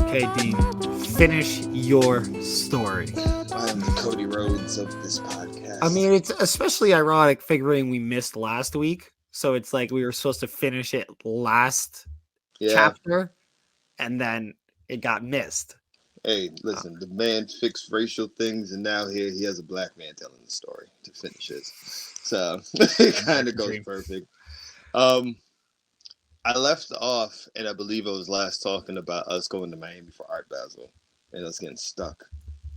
Okay, Dean, finish your story. I am the Cody Rhodes of this podcast. I mean, it's especially ironic figuring we missed last week. So it's like we were supposed to finish it last yeah. chapter and then it got missed. Hey, listen, the man fixed racial things, and now here he has a black man telling the story to finish his. So it kind of goes perfect. I left off, and I believe I was last talking about us going to Miami for Art Basel, and us getting stuck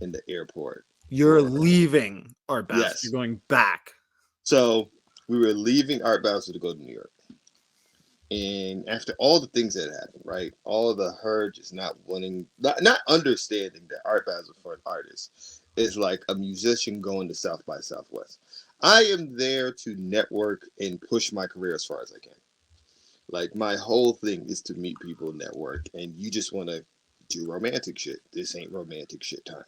in the airport. You're leaving Art Basel. Yes. You're going back. So we were leaving Art Basel to go to New York. And after all the things that happened, right? All the her just not wanting, not understanding that Art Basel for an artist is like a musician going to South by Southwest. I am there to network and push my career as far as I can. Like, my whole thing is to meet people, network, and you just want to do romantic shit. This ain't romantic shit time.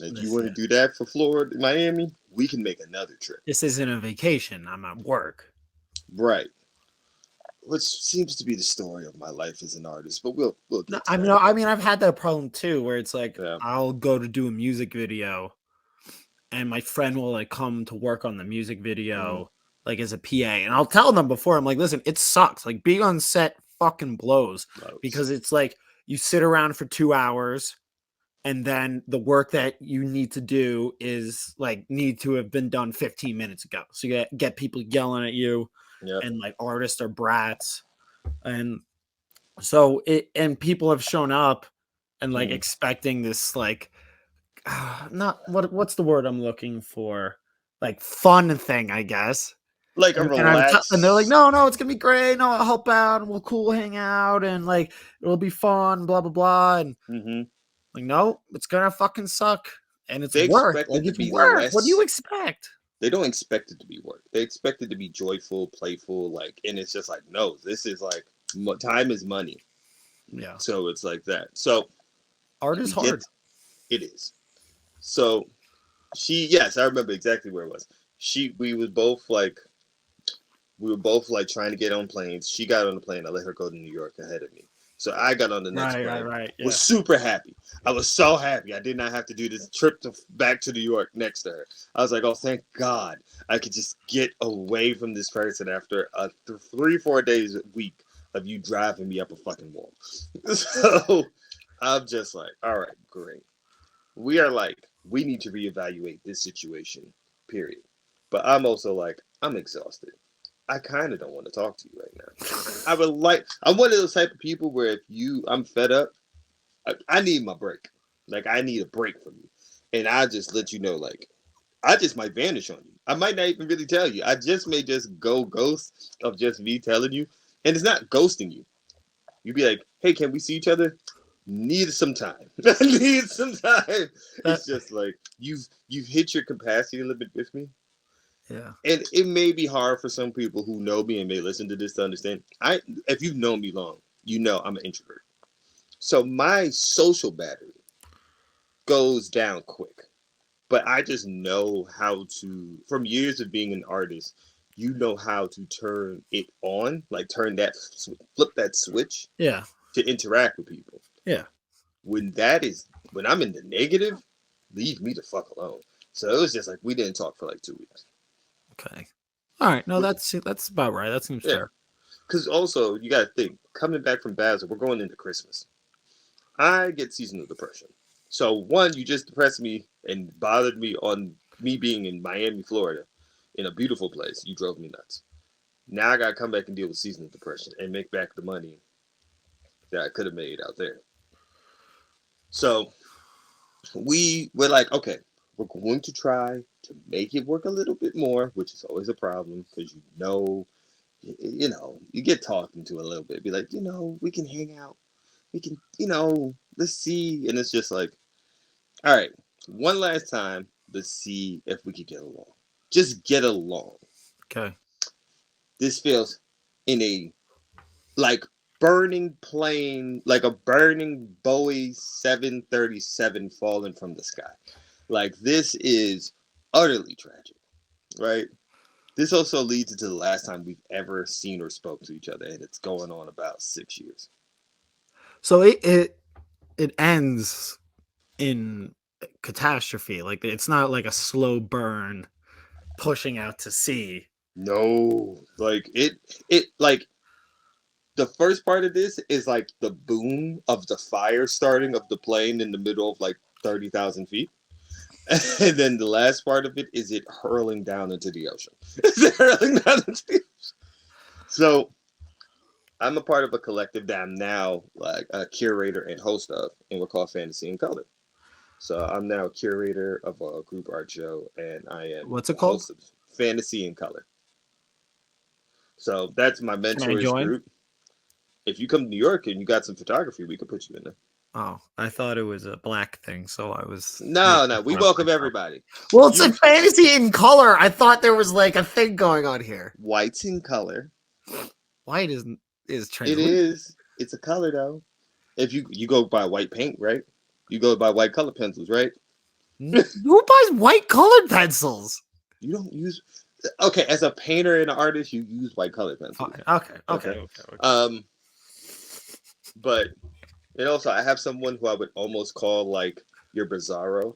Like, you want to do that for Florida, Miami, we can make another trip. This isn't a vacation. I'm at work. Right. Which seems to be the story of my life as an artist, but we'll get to I mean, I've had that problem too, where it's like Yeah. I'll go to do a music video, and my friend will like come to work on the music video, like as a PA, and I'll tell them before, I'm like, listen, it sucks. Like being on set fucking blows because it's like you sit around for 2 hours, and then the work that you need to do is like need to have been done 15 minutes ago. So you get people yelling at you. Yep. And like artists are brats, and so people have shown up and like expecting this like not what's the word I'm looking for, like fun thing, I guess, like a relax. And they're like, no, it's gonna be great, no, I'll help out and we'll cool hang out and like it'll be fun, blah blah blah, and like no, it's gonna fucking suck, and it's work. Like, it's work. What do you expect? They don't expect it to be work. They expect it to be joyful, playful, like, and it's just like, no, this is like, time is money. Yeah. So it's like that. So art is hard. It is. So yes, I remember exactly where it was. We were both like trying to get on planes. She got on the plane. I let her go to New York ahead of me. So I got on the next plane. Right. Yeah. Was super happy. I was so happy. I did not have to do this trip back to New York next to her. I was like, oh, thank God. I could just get away from this person after a 3-4 days a week of you driving me up a fucking wall. So I'm just like, all right, great. We need to reevaluate this situation, period. But I'm also like, I'm exhausted. I kind of don't want to talk to you right now. I'm one of those type of people where I'm fed up, I need my break. Like, I need a break from you. And I just let you know, like, I just might vanish on you. I might not even really tell you. I just may just go ghost of just me telling you. And it's not ghosting you. You'd be like, hey, can we see each other? Need some time. It's just like, you've hit your capacity limit with me. Yeah. And it may be hard for some people who know me and may listen to this to understand. If you've known me long, you know I'm an introvert. So my social battery goes down quick. But I just know how to, from years of being an artist, you know how to turn it on, like flip that switch. Yeah. To interact with people. Yeah. When I'm in the negative, leave me the fuck alone. So it was just like, we didn't talk for like 2 weeks. Okay. All right. No, that's about right. That seems fair. Because also, you got to think, coming back from Basel, we're going into Christmas. I get seasonal depression. So one, you just depressed me and bothered me on me being in Miami, Florida, in a beautiful place. You drove me nuts. Now I got to come back and deal with seasonal depression and make back the money that I could have made out there. So we're like, okay, we're going to try to make it work a little bit more, which is always a problem because you get talked into a little bit. Be like, we can hang out. We can, let's see. And it's just like, all right, one last time, let's see if we can get along. Just get along. Okay. This feels in a, like, burning plane, like a burning Boeing 737 falling from the sky. Like, this is utterly tragic, right? This also leads into the last time we've ever seen or spoke to each other, and it's going on about 6 years. So it ends in catastrophe. Like it's not like a slow burn pushing out to sea. No, like it like the first part of this is like the boom of the fire starting of the plane in the middle of like 30,000 feet. And then the last part of it is it hurling down into the ocean. It's hurling down into the ocean. So I'm a part of a collective that I'm now like a curator and host of, and we're called Fantasy in Color. So I'm now a curator of a group art show, and I am What's it a called? host of Fantasy in Color. So that's my Can I mentorish join? group. If you come to New York and you got some photography, we could put you in there. Oh, I thought it was a black thing, so I was No, making no, we fun of welcome myself. everybody. Well, it's You a fantasy in color. I thought there was like a thing going on here. whites in color. White is It translucent. is. It's a color though. If you go by white paint, right? You go by white color pencils, right? Who buys white colored pencils? You don't use. Okay, as a painter and an artist, you use white color pencils. Fine. Okay. But and also I have someone who I would almost call like your Bizarro.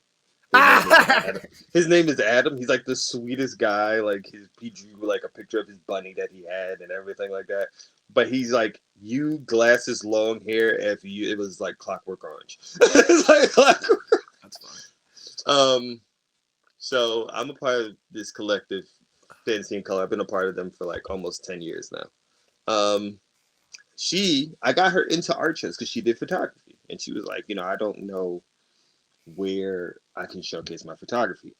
His name is Adam. He's like the sweetest guy. Like he drew like a picture of his bunny that he had and everything like that. But he's like you, glasses, long hair. If you, it was like Clockwork Orange. It's like Clockwork. That's fine. So I'm a part of this collective, Fantasy in Color. I've been a part of them for like almost 10 years now. I got her into art shows because she did photography, and she was like, I don't know where I can showcase my photography.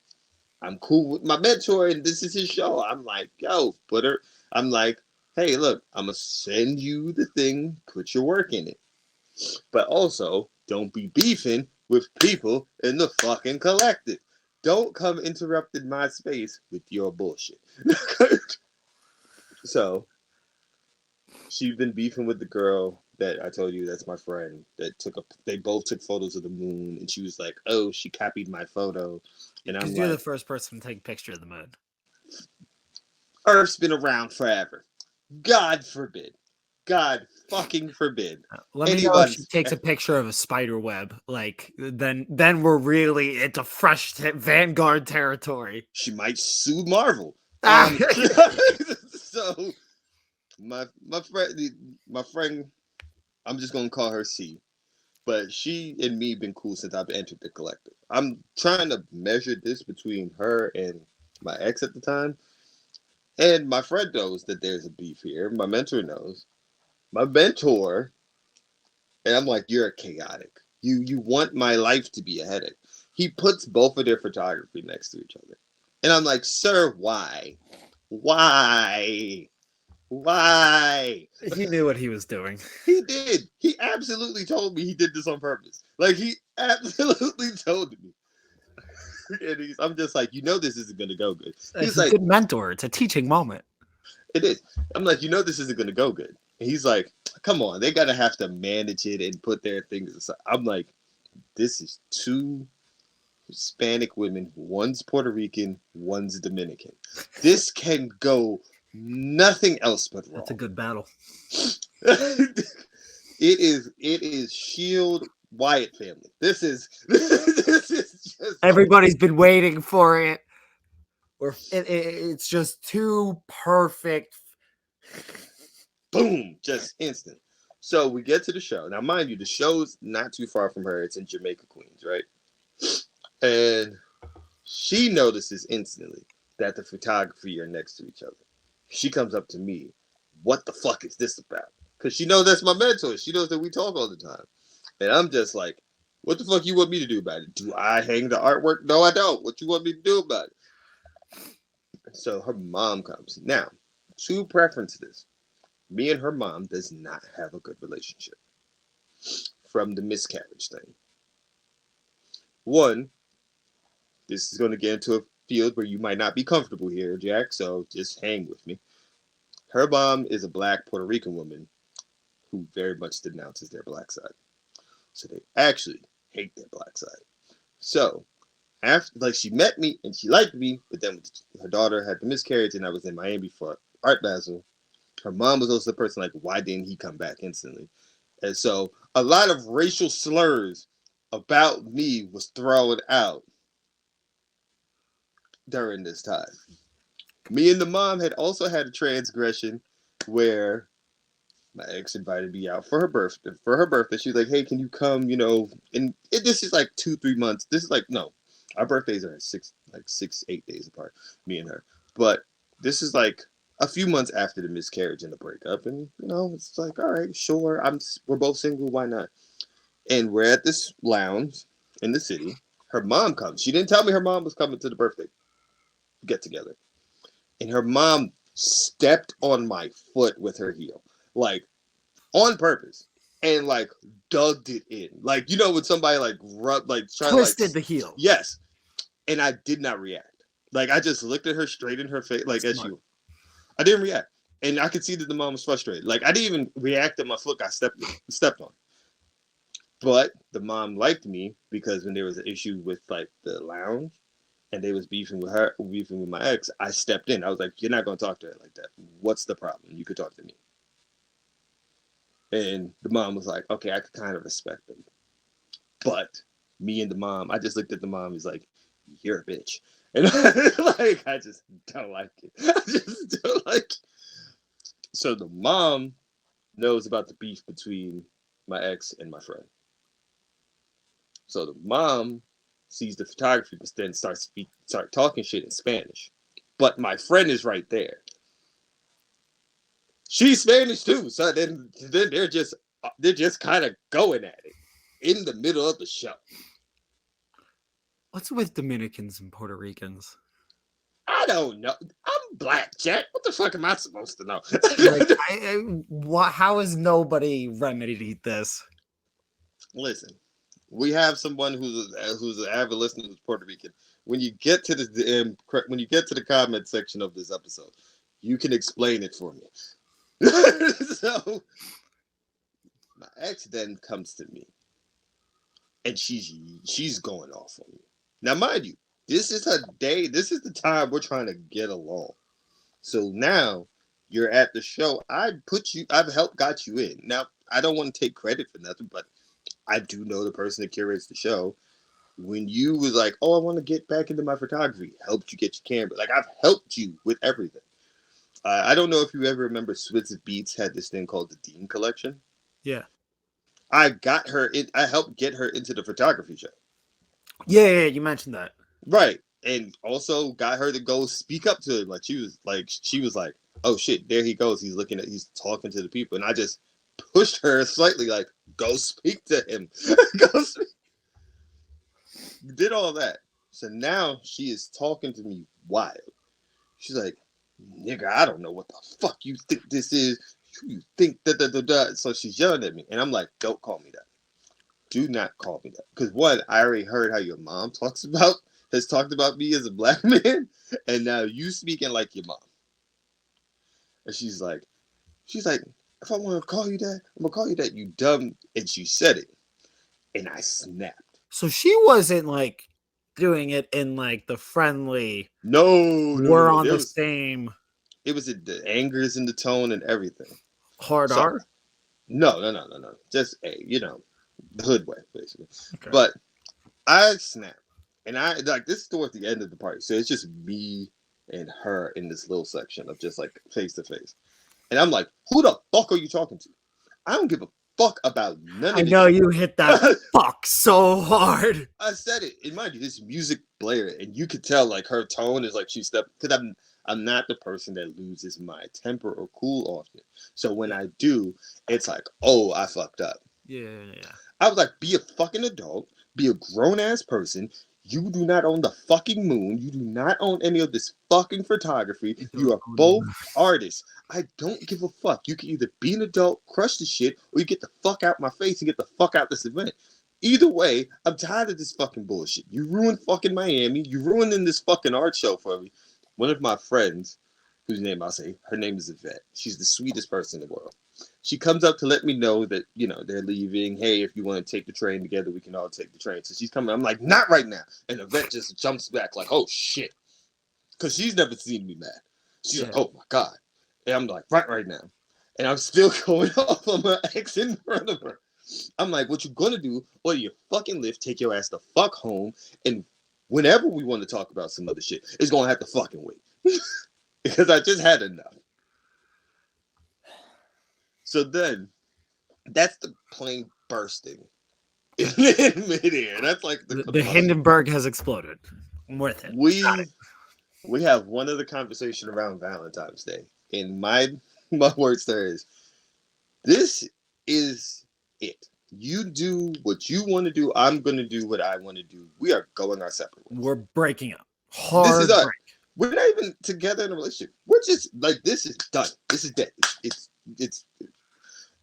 I'm cool with my mentor, and this is his show. I'm like, yo, put her. I'm like, hey, look, I'm gonna send you the thing. Put your work in it, but also don't be beefing with people in the fucking collective. Don't come interrupting my space with your bullshit. So she's been beefing with the girl that I told you that's my friend that they both took photos of the moon, and she was like, oh, she copied my photo. And I'm Because like, you're the first person to take a picture of the moon. Earth's been around forever. God forbid. God fucking forbid. Let me know if she takes a picture of a spider web. Like then we're really into fresh Vanguard territory. She might sue Marvel. So my friend, I'm just gonna call her C. But she and me been cool since I've entered the collective. I'm trying to measure this between her and my ex at the time. And my friend knows that there's a beef here. My mentor knows. My mentor, and I'm like, you're chaotic. You want my life to be a headache. He puts both of their photography next to each other. And I'm like, sir, why? Why? Why? He knew what he was doing. He did. He absolutely told me he did this on purpose. Like, he absolutely told me. And I'm just like, this isn't going to go good. He's like, a good mentor. It's a teaching moment. It is. I'm like, this isn't going to go good. And he's like, come on. They got to have to manage it and put their things aside. I'm like, this is two Hispanic women. One's Puerto Rican, one's Dominican. This can go nothing else but wrong. That's a good battle. It is Shield Wyatt family. This is just everybody's been waiting for it. It's just too perfect. Boom, just instant. So we get to the show. Now, mind you, the show's not too far from her. It's in Jamaica, Queens, right? And she notices instantly that the photography are next to each other. She comes up to me. What the fuck is this about? Because she knows that's my mentor. She knows that we talk all the time. And I'm just like, what the fuck you want me to do about it? Do I hang the artwork? No, I don't. What you want me to do about it? So her mom comes. Now, to preference this, me and her mom does not have a good relationship from the miscarriage thing. One, this is going to get into a field where you might not be comfortable here, Jack, so just hang with me. Her mom is a black Puerto Rican woman who very much denounces their black side. So they actually hate their black side. So, after she met me and she liked me, but then her daughter had the miscarriage and I was in Miami for Art Basel. Her mom was also the person like, why didn't he come back instantly? And so a lot of racial slurs about me was thrown out during this time. Me and the mom had also had a transgression where my ex invited me out for her birthday. For her birthday, she was like, "Hey, can you come?" This is like 2-3 months. This is like no, our birthdays are 6, 8 days apart. Me and her, but this is like a few months after the miscarriage and the breakup, and it's like, all right, sure, we're both single, why not? And we're at this lounge in the city. Her mom comes. She didn't tell me her mom was coming to the birthday get together. And her mom stepped on my foot with her heel, like on purpose, and like dug it in, like when somebody like rub, like try Twisted like the heel. yes, and I did not react. Like I just looked at her straight in her face, like as you. I didn't react, and I could see that the mom was frustrated. Like I didn't even react that my foot got stepped on. But the mom liked me because when there was an issue with like the lounge, and they was beefing with my ex, I stepped in. I was like, "You're not gonna talk to her like that. What's the problem? You could talk to me." And the mom was like, "Okay, I could kind of respect them." But me and the mom, I just looked at the mom. He's like, "You're a bitch," and I just don't like it. I just don't like it. So the mom knows about the beef between my ex and my friend. So the mom sees the photography, but then start talking shit in Spanish. But my friend is right there. She's Spanish too, so then they're just kind of going at it in the middle of the show. What's with Dominicans and Puerto Ricans? I don't know. I'm black, Jack. What the fuck am I supposed to know? How has nobody remedied this? Listen, we have someone who's an avid listener who's Puerto Rican. When you get to the comment section of this episode, you can explain it for me. So my ex then comes to me, and she's going off on me. Now, mind you, this is her day. This is the time we're trying to get along. So now you're at the show. I've helped got you in. Now I don't want to take credit for nothing, but I do know the person that curates the show. When you was like, "Oh, I want to get back into my photography," helped you get your camera. Like I've helped you with everything. I don't know if you ever remember Switz Beats had this thing called the Dean Collection. Yeah. I got her in. I helped get her into the photography show. Yeah, you mentioned that. Right. And also got her to go speak up to him. Like she was like, "Oh shit, there he goes. He's talking to the people." And I just pushed her slightly, like, "Go speak to him." Go speak. Did all that. So now she is talking to me wild. She's like, "Nigga, I don't know what the fuck you think this is. You think da." So she's yelling at me. And I'm like, "Don't call me that. Do not call me that." Because one, I already heard how your mom has talked about me as a black man. And now you speaking like your mom. And she's like, "If I want to call you that, I'm going to call you that, you dumb." And she said it. And I snapped. So she wasn't like doing it in like the friendly. No. We're on the same. It was the anger is in the tone and everything. Hard R? No. Just the hood way, basically. Okay. But I snapped. And I like this is towards the end of the party. So it's just me and her in this little section of just like face to face. And I'm like, "Who the fuck are you talking to? I don't give a fuck about none of this." I know you hit that fuck so hard. I said it. And mind you, this music blaring, and you could tell like her tone is like she stepped, because I'm not the person that loses my temper or cool often. So when I do, it's like, "Oh, I fucked up." Yeah. I was like, "Be a fucking adult, be a grown ass person. You do not own the fucking moon. You do not own any of this fucking photography. You are both artists. I don't give a fuck. You can either be an adult, crush the shit, or you get the fuck out my face and get the fuck out this event. Either way, I'm tired of this fucking bullshit. You ruined fucking Miami. You ruining this fucking art show for me." One of my friends, whose name I'll say, her name is Yvette. She's the sweetest person in the world. She comes up to let me know that, they're leaving. "Hey, if you want to take the train together, we can all take the train." So she's coming. I'm like, "Not right now." And Yvette just jumps back like, "Oh, shit." Because she's never seen me mad. She's like, "Oh, my God." And I'm like, right now. And I'm still going off on my ex in front of her. I'm like, what you gonna do? Order your fucking lift, take your ass the fuck home, and whenever we want to talk about some other shit, it's gonna have to fucking wait. Because I just had enough. So then, that's the plane bursting in midair. That's like the The combustion. Hindenburg has exploded. I'm with it. We have one other conversation around Valentine's Day, and my words there is, this is it. You do what you want to do. I'm going to do what I want to do. We are going our separate ways. We're breaking up. This is Hard us. break. We're not even together in a relationship. We're just like, this is done. This is dead. It's.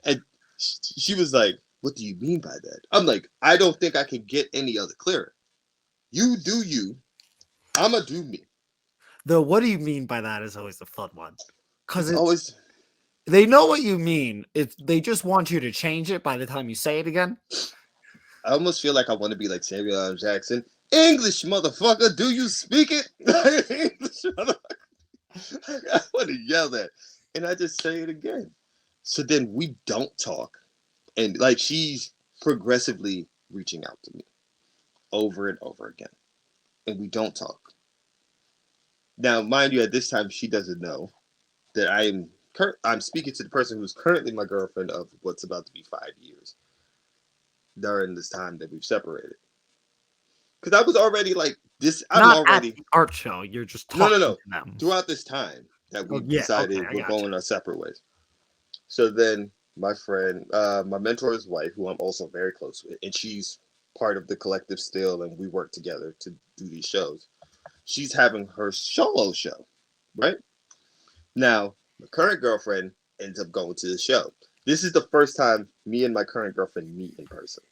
And she was like, "What do you mean by that?" I'm like, "I don't think I can get any other clearer. You do you. I'ma do me." The what do you mean by that is always the fun one. Because It's always. they know what you mean. They just want you to change it by the time you say it again. I almost feel like I want to be like Samuel L. Jackson. English, motherfucker, do you speak it? English, motherfucker. I want to yell that. And I just say it again. So then we don't talk. And like, she's progressively reaching out to me over and over again. And we don't talk. Now, mind you, at this time, she doesn't know that I'm speaking to the person who's currently my girlfriend of what's about to be 5 years during this time that we've separated. Because I was already like this. I'm Not already at the art show. You're just talking no. to them. Throughout this time that we decided okay, we're going our separate ways. So then my friend, my mentor's wife, who I'm also very close with, and she's part of the collective still, and we work together to do these shows. She's having her solo show, right? Now, my current girlfriend ends up going to the show. This is the first time me and my current girlfriend meet in person.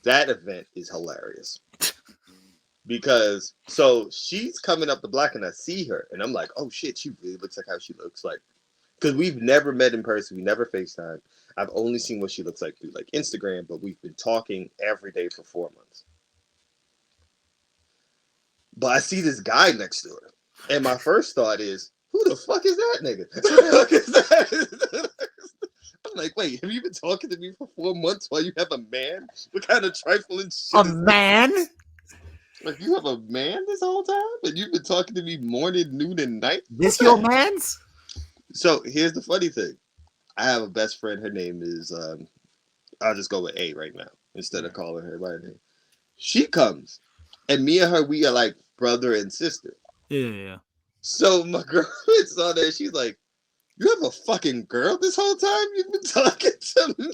That event is hilarious. Because, so she's coming up the block and I see her, and I'm like, oh shit, she really looks like how she looks like. Because we've never met in person, we never FaceTime. I've only seen what she looks like through like Instagram, but we've been talking every day for 4 months. But I see this guy next to her, and my first thought is, who the fuck is that nigga? I'm like, wait, have you been talking to me for 4 months while you have a man? What kind of trifling shit A is man? this? Like, you have a man this whole time? And you've been talking to me morning, noon, and night? This your man's? So, here's the funny thing. I have a best friend. Her name is, I'll just go with A right now, instead of calling her by her name. She comes, and me and her, we are like brother and sister. Yeah. So my girlfriend saw that. She's like, "You have a fucking girl this whole time? You've been talking to me."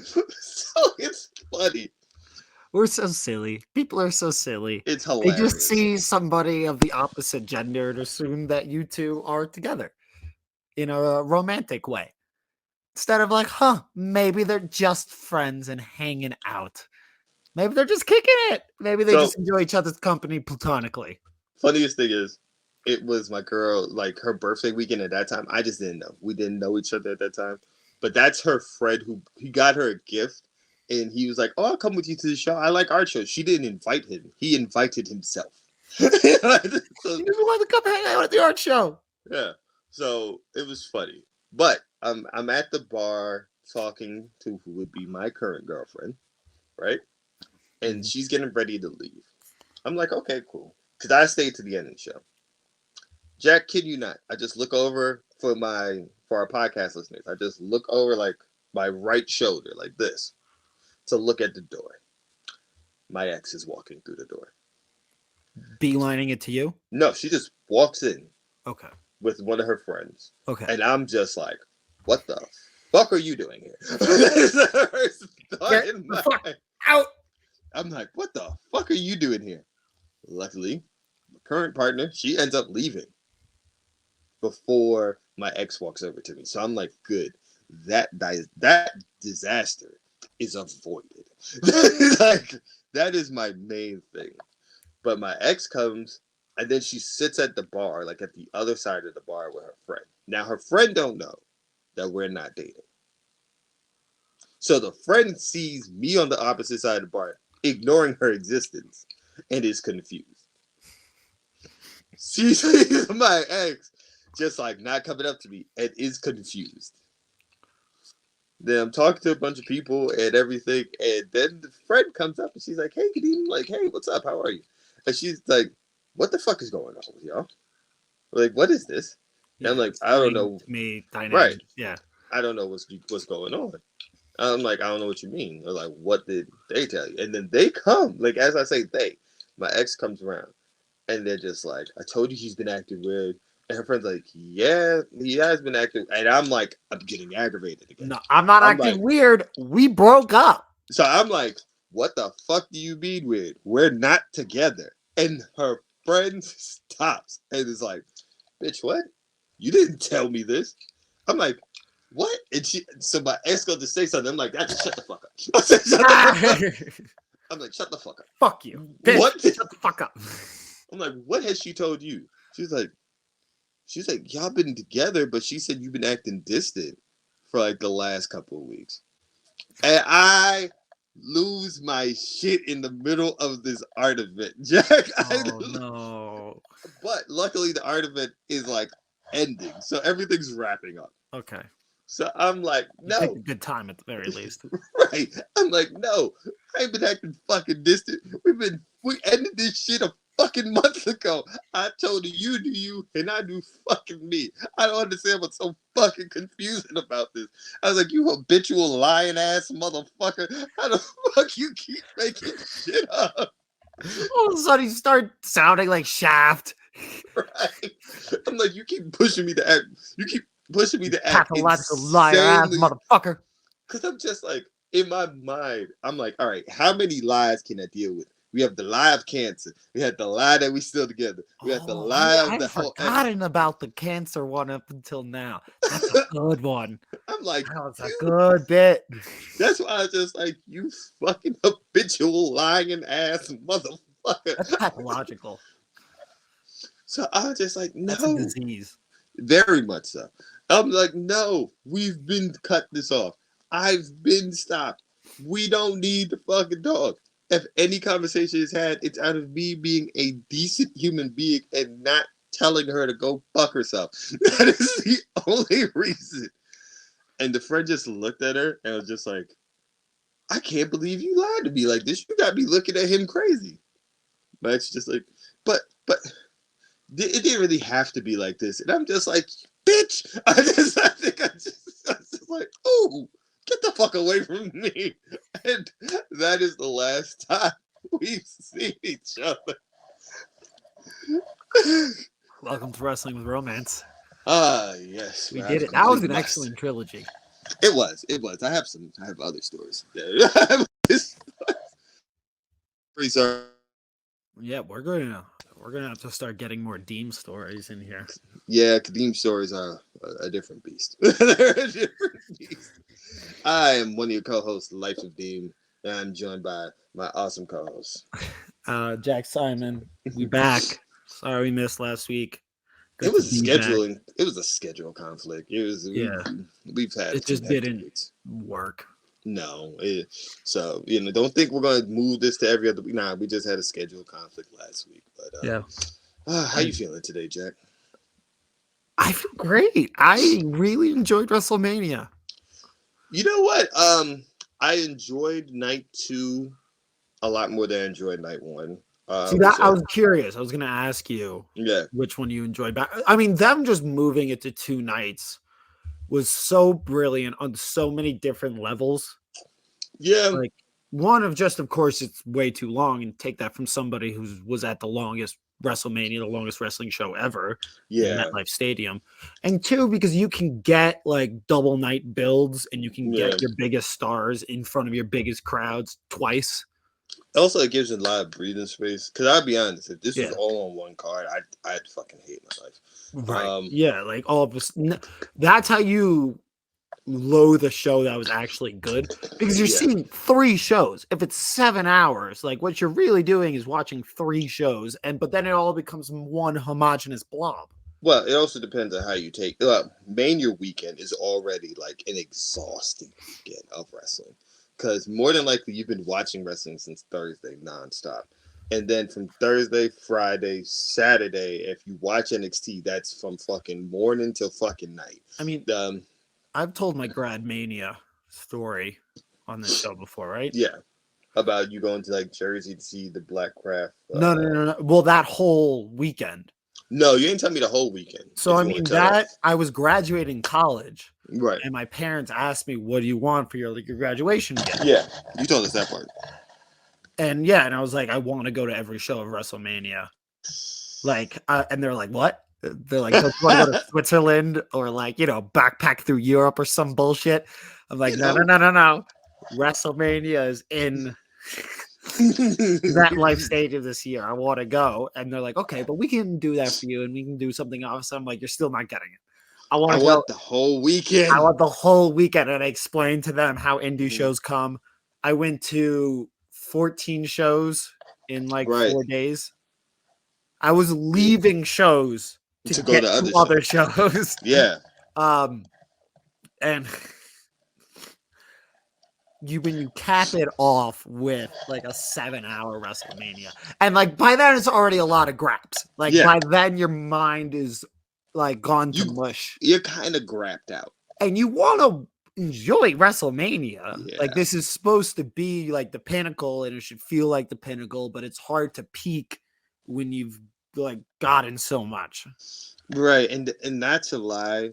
So it's funny. We're so silly. People are so silly. It's They hilarious. just see somebody of the opposite gender and assume that you two are together in a romantic way. Instead of like, maybe they're just friends and hanging out. Maybe they're just kicking it. Maybe they just enjoy each other's company platonically. Funniest thing is, it was my girl, like her birthday weekend at that time. I just didn't know. We didn't know each other at that time. But that's her friend who he got her a gift. And he was like, "Oh, I'll come with you to the show. I like art shows." She didn't invite him. He invited himself. So, You want to come hang out at the art show? yeah. So it was funny. But I'm at the bar talking to who would be my current girlfriend, right? And she's getting ready to leave. I'm like, okay, cool. Because I stayed to the end of the show. Jack, kid you not, I just look over for our podcast listeners. I just look over like my right shoulder, like this, to look at the door. My ex is walking through the door. Beelining it to you? No, she just walks in. Okay. With one of her friends. Okay. And I'm just like, what the fuck are you doing here? That's the first thought in my mind. Out. I'm like, what the fuck are you doing here? Luckily, my current partner, she ends up leaving before my ex walks over to me. So I'm like, good. That disaster is avoided. Like, that is my main thing. But my ex comes, and then she sits at the bar, like at the other side of the bar with her friend. Now, her friend don't know that we're not dating. So the friend sees me on the opposite side of the bar, ignoring her existence, and is confused. She sees my ex just like not coming up to me and is confused. Then I'm talking to a bunch of people and everything, and then the friend comes up and she's like, "Hey, good evening. Like, hey, what's up? How are you?" And she's like, "What the fuck is going on with y'all? Like, what is this?" And I'm Yeah, like, "I don't explain know. to me Right? dynamics. Yeah. I don't know what's going on." I'm like, "I don't know what you mean." They're like, "What did they tell you?" And then they come, like as I say, my ex comes around, and they're just like, "I told you he's been acting weird." And her friend's like, "Yeah, he has been acting," and I'm like, I'm getting aggravated again. No, I'm not I'm like, acting weird. We broke up. so I'm like, what the fuck do you mean weird? We're not together. And her friend stops and is like, bitch, what? You didn't tell me this. I'm like, what? And so my ex goes to say something. I'm like, that's shut the fuck up. I said, shut the fuck up. I'm like, shut the fuck up. Fuck you, bitch. What? Shut the fuck up. I'm like, what has she told you? She's like, y'all been together, but she said you've been acting distant for like the last couple of weeks. And I lose my shit in the middle of this art event, Jack. Oh no. But luckily, the art event is like ending, so everything's wrapping up. Okay. So I'm like, You picked a no, good time at the very least. right? I'm like, no, I ain't been acting fucking distant. We ended this shit a fucking month ago. I told you do you, and I do fucking me. I don't understand what's so fucking confusing about this. I was like, you habitual lying ass motherfucker. How the fuck you keep making shit up? All of a sudden, you start sounding like Shaft. Right? I'm like, you keep pushing me to act. You keep pushing me to act Pathological liar ass insanely. motherfucker. Because I'm just like, in my mind, I'm like, all right, how many lies can I deal with? We have the lie of cancer. We had the lie that we still together. We had the Oh, lie of I'd the whole ex. forgotten about the cancer one up until now. That's a good one. I'm like, That was a you. good bit. That's why I was just like, you fucking habitual lying ass motherfucker. That's pathological. So I was just like, That's a no. disease. Very much so. I'm like, no, we've been cut this off. I've been stopped. We don't need to fucking talk. If any conversation is had, it's out of me being a decent human being and not telling her to go fuck herself. That is the only reason. And the friend just looked at her and was just like, I can't believe you lied to me like this. You got me looking at him crazy. But it's just like, but it didn't really have to be like this. And I'm just like, bitch. I was just like, oh, get the fuck away from me. And that is the last time we've seen each other. Welcome to Wrestling with Romance. Yes. We did it. That was an excellent trilogy. It was. I have other stories. Yeah, we're gonna have to start getting more Deem stories in here. Yeah, Kadeem stories are a different beast. They're a different beast. I am one of your co-hosts, Life of Deem, and I'm joined by my awesome co-host. Jack Simon, we back. Sorry we missed last week. It was scheduling. It was a schedule conflict. It was. Yeah. We've had It just didn't work. No. So don't think we're gonna move this to every other week. Nah, we just had a schedule conflict last week. But yeah. How you feeling today, Jack? I feel great. I really enjoyed WrestleMania. You know what? I enjoyed night 2 a lot more than I enjoyed night 1. See that I was curious. I was gonna ask you, which one you enjoyed. I mean, them just moving it to 2 nights was so brilliant on so many different levels. Yeah, like one of just, of course, it's way too long, and take that from somebody who was at the longest WrestleMania, the longest wrestling show ever, in MetLife Stadium, and 2 because you can get like double night builds, and you can get your biggest stars in front of your biggest crowds twice. Also, it gives you a lot of breathing space. Because I'll be honest, if this was all on one card, I'd fucking hate my life. Right. Like all of us. That's how you loathe a show that was actually good, because you're seeing 3 shows. If it's 7 hours, like what you're really doing is watching 3 shows, but then it all becomes one homogenous blob. Well, it also depends on how you take. Mania weekend is already like an exhausting weekend of wrestling, because more than likely you've been watching wrestling since Thursday nonstop, and then from Thursday, Friday, Saturday, if you watch NXT, that's from fucking morning till fucking night. I mean, I've told my grad mania story on the show before, right? Yeah, about you going to like Jersey to see the Black Craft. No. Well, that whole weekend. No, you ain't tell me the whole weekend. So If I you want mean to cut off, that I was graduating college, right? and my parents asked me, "What do you want for your graduation gift?" Yeah, you told us that part. And yeah, and I was like, "I want to go to every show of WrestleMania." Like, and they're like, "What?" They're like, "Don't you want to go to Switzerland or like backpack through Europe or some bullshit?" I'm like, You "No, know. no, no, no, no. WrestleMania is in that life stage of this year. I want to go." And they're like, "Okay, but we can do that for you, and we can do something else." I'm like, "You're still not getting it. I want I to go. want the whole I weekend. want the whole weekend." And I explained to them how indie Mhm. shows come. I went to 14 shows in like Right 4 days. I was leaving shows to to go get to to other other shows. shows. Yeah, Um, and when you cap it off with like a 7-hour WrestleMania, and like by then it's already a lot of graps. Like yeah. by then your mind is like gone to You mush, you're kind of grabbed out. and you want to enjoy WrestleMania. Like Yeah, this is supposed to be like the pinnacle, and it should feel like the pinnacle, but it's hard to peak when you've like gotten so much. right. And not to lie,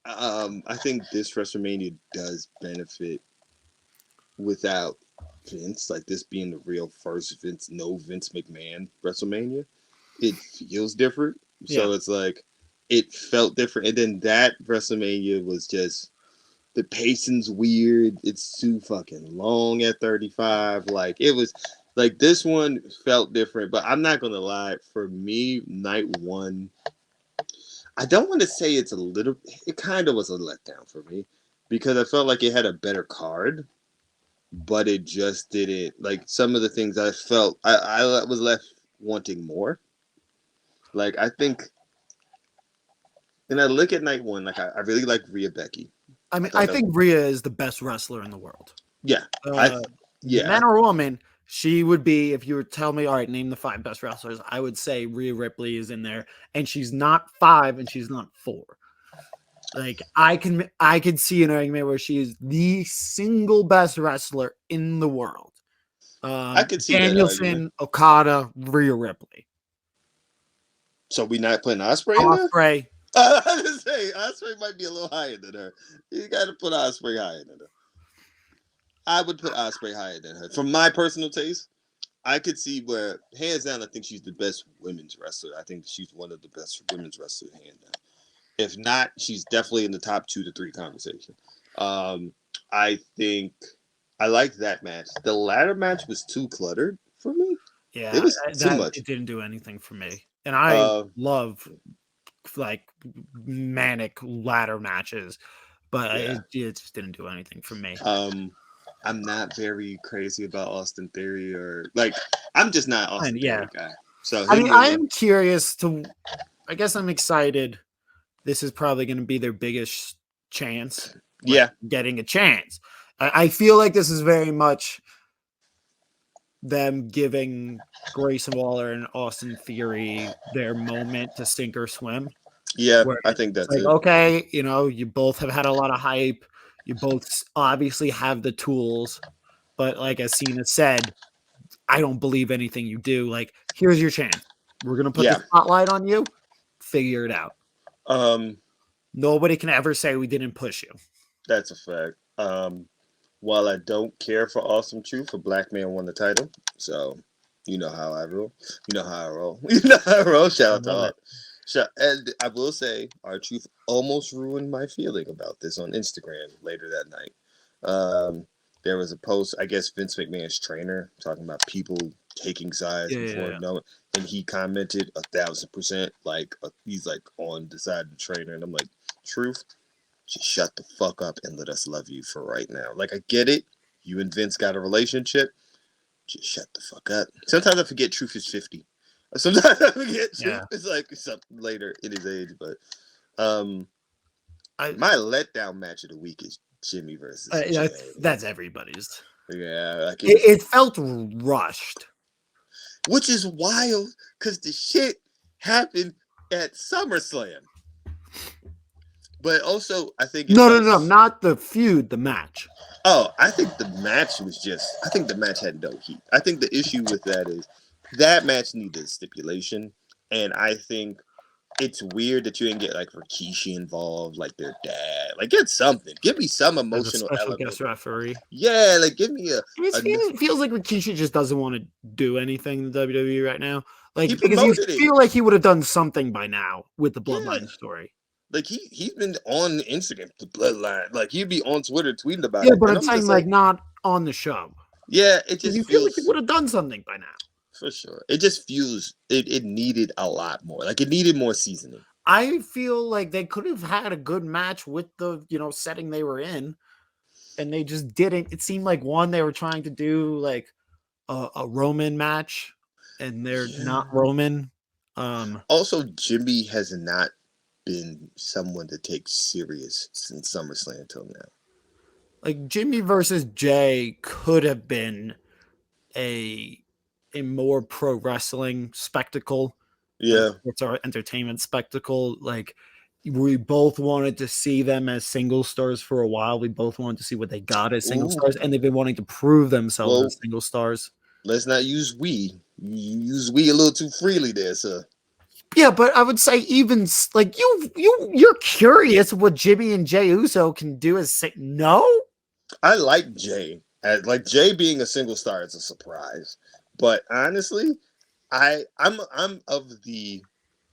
I think this WrestleMania does benefit without Vince, like this being the real first Vince McMahon WrestleMania. It feels different. Yeah. So it's like it felt different. And then that WrestleMania was just the pacing's weird. It's too fucking long at 35. Like it was like this one felt different, but I'm not gonna lie, for me, night one, I don't want to say it's a little it kind of was a letdown for me because I felt like it had a better card, but it just didn't like some of the things I felt I was left wanting more. Like I think and I look at night one, like I really like Rhea Becky. I I mean, thought I that think Rhea is the best wrestler in the world. yeah. I Uh, yeah. Man or woman, she would be, if you were telling me, all right, name the 5 best wrestlers, I would say Rhea Ripley is in there, and she's not 5 and she's not 4. Like I can see an argument where she is the single best wrestler in the world. I could see that argument. Danielson, Okada, Rhea Ripley, So we not putting Osprey in there? Osprey. I was gonna say Osprey might be a little higher than her. You got to put Osprey higher than her. I would put Osprey higher than her. From my personal taste, I could see where hands down, I think she's the best women's wrestler. I think she's one of the best women's wrestlers, hands down. If not, she's definitely in the top 2 to 3 conversation. I think I like that match. The ladder match was too cluttered for me. Yeah, It was too that much. it didn't do anything for me, and I Uh, love like manic ladder matches, but yeah. it just didn't do anything for me. I'm not very crazy about Austin Theory or like I'm just not Austin Theory guy. So I him mean, winning, I'm curious to. I guess I'm excited. This is probably going to be their biggest chance, like yeah, getting a chance. I feel like this is very much them giving Grayson Waller and Austin Theory their moment to sink or swim. yeah, Where I think it's that's like, it. okay, you both have had a lot of hype. You both obviously have the tools, but like as Cena said, I don't believe anything you do. Like, here's your chance. We're gonna put the Yeah, spotlight on you. Figure it out. um, Nobody can ever say we didn't push you. that's a fact. While I don't care for Awesome Truth, a black man won the title, so you know how I roll. You know how I roll. You know how I roll. Shout I out to love all. it. And I will say, our truth almost ruined my feeling about this on Instagram later that night. There was a post, I guess Vince McMahon's trainer talking about people taking sides before Yeah. knowing, and he commented 1,000% like he's like on the side of the trainer, and I'm like, truth, just shut the fuck up and let us love you for right now. Like I get it, you and Vince got a relationship, just shut the fuck up. Sometimes I forget Truth is 50. Sometimes I forget Truth is like something later in his age, but my letdown match of the week is Jimmy versus Jay. That's everybody's. Yeah, like It felt rushed, which is wild because the shit happened at SummerSlam. But also, I think it No, felt. not the feud, the match. Oh, I think the match was just. I think the match had no heat. I think the issue with that is that match needed a stipulation, and I think it's weird that you didn't get like Rikishi involved, like their dad. Like, get something. Give me some As a emotional special element. guest referee. Yeah, like give me a It feels like Rikishi just doesn't want to do anything in the WWE right now. he Like, because you promoted it. feel like he would have done something by now with the Yeah. Bloodline story. Like he's been on Instagram, the bloodline. Like he'd be on Twitter tweeting about Yeah, it. but And I'm I'm saying just like like, not on the show. yeah, it Because you just feel like he feels would have done something by now. for sure. It just feels it needed a lot more. Like it needed more seasoning. I feel like they could have had a good match with the setting they were in, and they just didn't. It seemed like one they were trying to do like a Roman match, and they're not Yeah. Roman. Also, Jimmy has not been someone to take serious since SummerSlam until now. Like Jimmy versus Jay could have been a more pro wrestling spectacle, Yeah. sports or entertainment spectacle. Like we both wanted to see them as single stars for a while. We both wanted to see what they got as single Ooh. stars, and they've been wanting to prove themselves Well, as single stars. let's not use we. You use we a little too freely there, sir. Yeah, but I would say even like you're curious what Jimmy and Jay Uso can do as no. I like Jay. Like Jay being a single star is a surprise. But honestly, I'm of the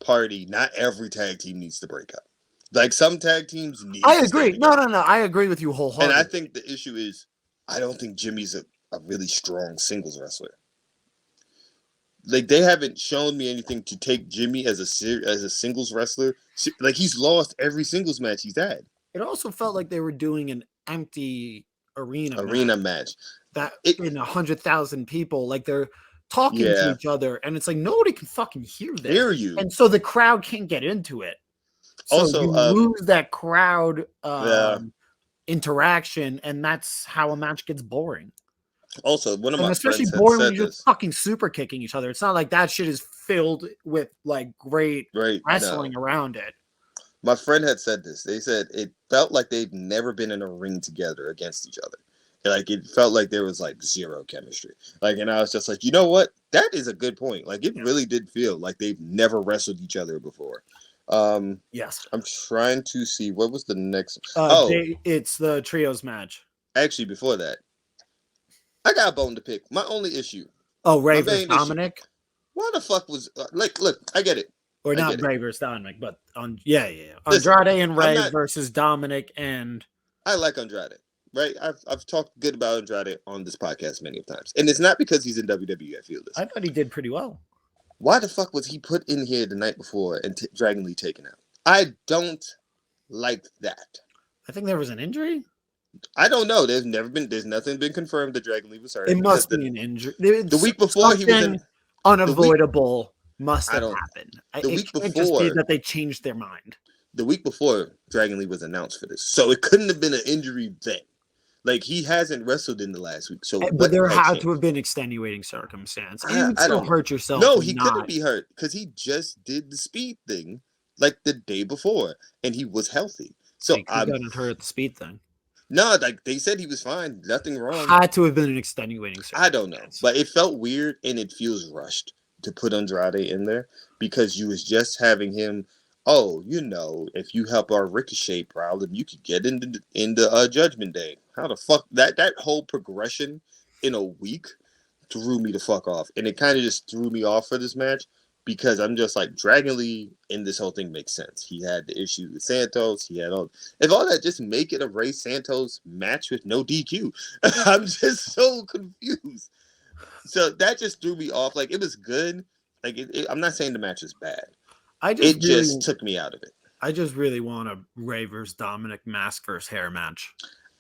party. Not every tag team needs to break up. Like some tag teams need. I to stay agree. No, together. no. I agree with you And wholeheartedly. I think the issue is, I don't think Jimmy's a really strong singles wrestler. Like they haven't shown me anything to take Jimmy as a singles wrestler. Like he's lost every singles match he's had. It also felt like they were doing an empty Arena match. that It in 100,000 people, like they're talking to yeah. each other, and it's like nobody can fucking hear this, Hear you. and so the crowd can't get into it. So Also, you lose that crowd yeah. interaction, and that's how a match gets boring. Also, one of And my especially friends had boring when said you're just this. fucking super kicking each other. It's not like that shit is filled with like great Right? wrestling No. around it. My friend had said this. They said it felt like they'd never been in a ring together against each other. Like it felt like there was like zero chemistry. Like, and I was just like, you know what? That is a good point. Like, it really did feel like they've never wrestled each other before. Yes. I'm trying to see what was the next. It's the trios match. Actually, before that, I got a bone to pick. My only issue. Oh, Ray versus Dominic. Issue, why the fuck was look? I get it. Or not Ray versus Dominic, but yeah. Andrade and Ray versus Dominic and. I like Andrade, right? I've talked good about Andrade on this podcast many times, and it's not because he's in WWE. I feel this. I thought he did pretty well. Why the fuck was he put in here the night before and Dragon Lee taken out? I don't like that. I think there was an injury. I don't know. There's nothing been confirmed that Dragon Lee was hurt. It must be an injury. The week before he was in unavoidable. Must have happened. The week before, just be that they changed their mind. The week before, Dragon Lee was announced for this, so it couldn't have been an injury then. Like he hasn't wrestled in the last week, so but there had to have been extenuating circumstance. You would still hurt yourself. No, he couldn't be hurt because he just did the speed thing like the day before, and he was healthy. So I got hurt at the speed thing. No, like they said he was fine, nothing wrong. Had to have been an extenuating circumstance. I don't know, but it felt weird and it feels rushed to put Andrade in there because you was just having him. Oh, if you help our Ricochet problem, you could get into Judgment Day. How the fuck that whole progression in a week threw me the fuck off, and it kind of just threw me off for this match because I'm just like Dragon Lee in this whole thing makes sense. He had the issue with Santos. He had all that. Just make it a Ray Santos match with no DQ. I'm just so confused. So that just threw me off. Like it was good. Like I'm not saying the match is bad. It just took me out of it. I just really want a Ray versus Dominic mask versus hair match.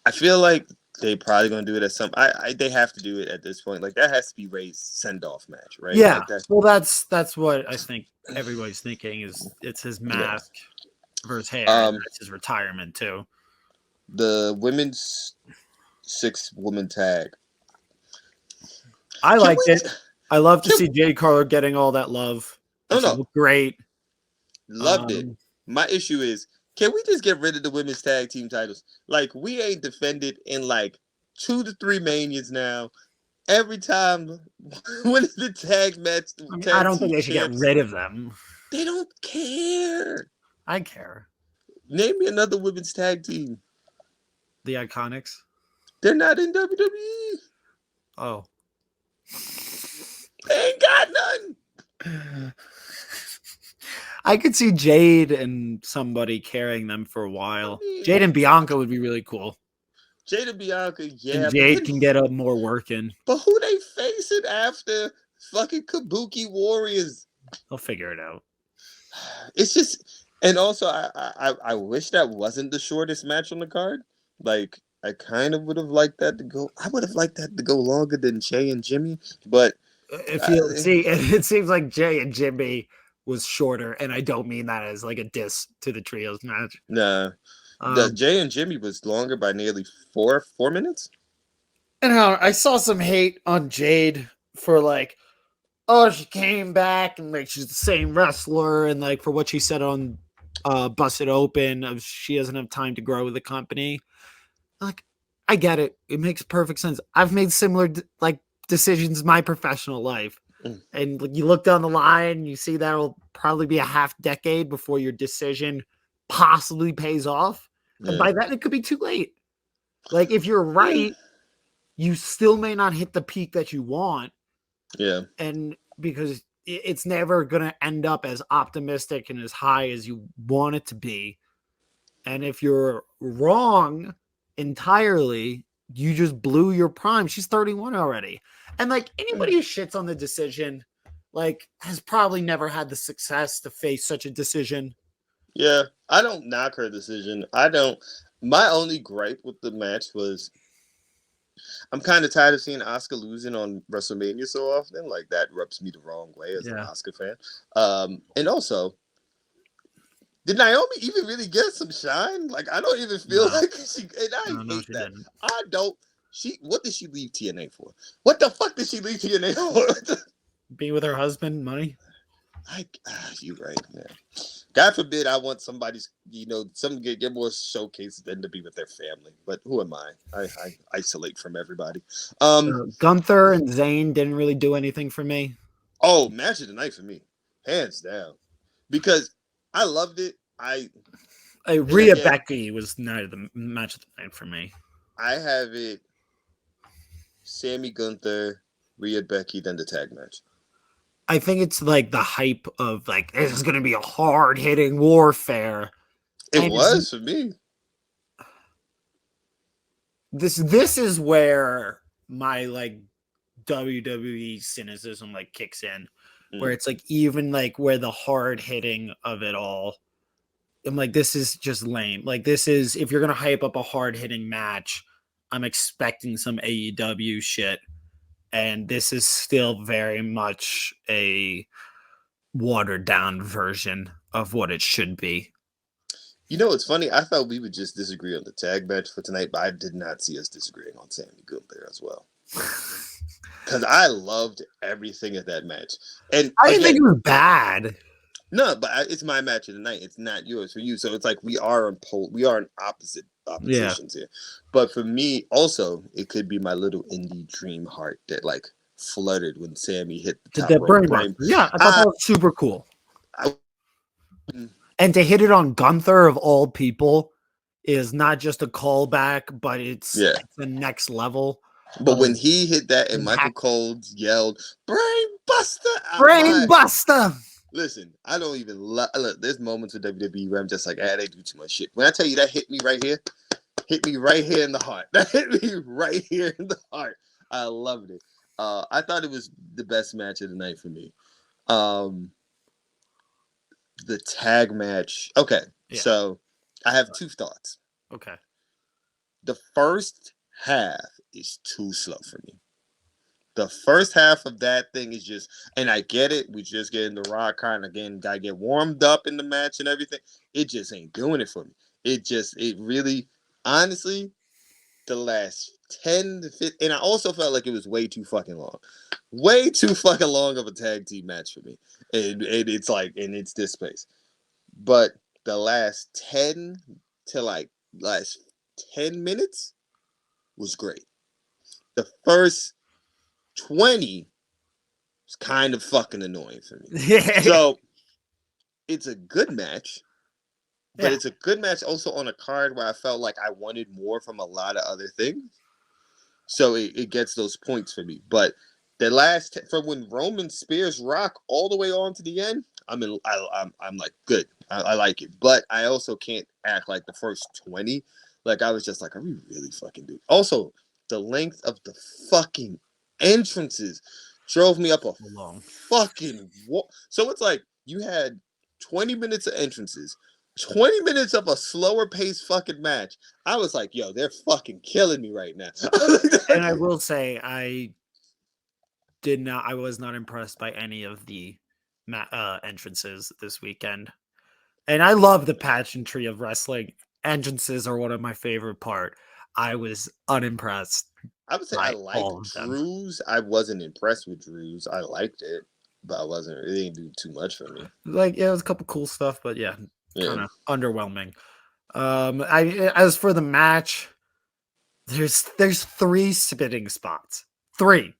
I feel like they probably gonna do it at some. They have to do it at this point. Like that has to be Ray's send off match, right? Yeah. Like well, that's what I think everybody's thinking is it's his mask versus hair. It's his retirement too. The women's 6-woman tag. I liked it. I love to see Jade Carter getting all that love. Oh no, great. Loved it. My issue is, Can we just get rid of the women's tag team titles? Like, we ain't defended in like 2 to 3 manias now. Every time when the I mean, I tag don't think team they should get champs, rid of them. they don't care. I care. Name me another women's tag team. The Iconics. They're not in WWE. Oh. They ain't got none. I could see Jade and somebody carrying them for a while. Jade and Bianca would be really cool. Jade and Bianca, yeah. And Jade can get up more work in. But who they facing after fucking Kabuki Warriors? They'll figure it out. It's just, and also I wish that wasn't the shortest match on the card. Like, I kind of would have liked that to go. I would have liked that to go longer than Jay and Jimmy. But if you see, it seems like Jay and Jimmy was shorter, and I don't mean that as like a diss to the trios match. Nah, the Jay and Jimmy was longer by nearly 4 minutes. And I saw some hate on Jade for like, oh, she came back and like she's the same wrestler, and like for what she said on Busted Open of she doesn't have time to grow with the company. Like, I get it. It makes perfect sense. I've made similar like decisions in my professional life. And like, you look down the line, you see that'll probably be a half decade before your decision possibly pays off. Yeah. And by then it could be too late. Like, if you're right, you still may not hit the peak that you want. Yeah. And because it's never going to end up as optimistic and as high as you want it to be. And if you're wrong entirely, you just blew your prime. She's 31 already. And like, anybody who shits on the decision, like, has probably never had the success to face such a decision. Yeah, I don't knock her decision. My only gripe with the match was I'm kind of tired of seeing Asuka losing on WrestleMania so often. Like, that rubs me the wrong way as an Asuka fan. And also, did Naomi even really get some shine? Like, I don't even feel like she. And I hate that. Didn't. I don't. What did she leave TNA for? What the fuck did she leave TNA for? Be with her husband, money. You're right, man. God forbid I want somebody's, some get more showcases than to be with their family. But who am I? I isolate from everybody. Gunther and Zayn didn't really do anything for me. Oh, match of the night for me, hands down, because I loved it. Rhea Becky was night of the match of the night for me. I have it. Sammy Gunther, Rhea Becky, then the tag match. I think it's like the hype of like, this is going to be a hard hitting warfare. It was for me. This is where my like WWE cynicism like kicks in, where it's like, even like where the hard hitting of it all, I'm like, this is just lame. Like, this is, if you're going to hype up a hard hitting match, I'm expecting some AEW shit. And this is still very much a watered down version of what it should be. You know, it's funny. I thought we would just disagree on the tag match for tonight, but I did not see us disagreeing on Sammy Gunther as well. Because I loved everything at that match. And I didn't think it was bad. No, but it's my match of the night. It's not yours for you. So it's like we are in oppositions here. But for me, also, it could be my little indie dream heart that like fluttered when Sammy hit the top rope. Yeah, I thought that was super cool. And to hit it on Gunther of all people is not just a callback, but it's the next level. But when he hit that and Michael Cole yelled, "Brain Buster!" Brain Buster! Listen, I don't even look. There's moments with WWE where I'm just like, they do too much shit. When I tell you that hit me right here in the heart. That hit me right here in the heart. I loved it. I thought it was the best match of the night for me. The tag match. Okay, so I have two thoughts. Okay. The first half is too slow for me. The first half of that thing is just, and I get it. We just getting the Rock kind of gotta get warmed up in the match and everything. It just ain't doing it for me. It really, honestly, the last 10 to 15, and I also felt like it was way too fucking long. Way too fucking long of a tag team match for me. And it's like, and it's this space. But the last 10 to last 10 minutes was great. The first 20 was kind of fucking annoying for me. So it's a good match, but Yeah. it's a good match also on a card where I felt like I wanted more from a lot of other things. So it gets those points for me. But the last from when Roman spears Rock all the way on to the end, I'm like good. I like it. But I also can't act like the first 20. Like I was just like, are we really fucking doing? Also, the length of the fucking entrances drove me up a Long. fucking wall. So it's like you had 20 minutes of entrances, 20 minutes of a slower paced fucking match. I was like, yo, they're fucking killing me right now. And I will say, I was not impressed by any of the entrances this weekend. And I love the pageantry of wrestling. Entrances are one of my favorite part. I was unimpressed I would say I by like all of them. Drew's. I wasn't impressed with Drew's. I liked it, but I wasn't. It didn't do too much for me. Like, yeah, it was a couple cool stuff, but yeah, Yeah. kind of underwhelming. As for the match, there's 3 spitting spots. 3.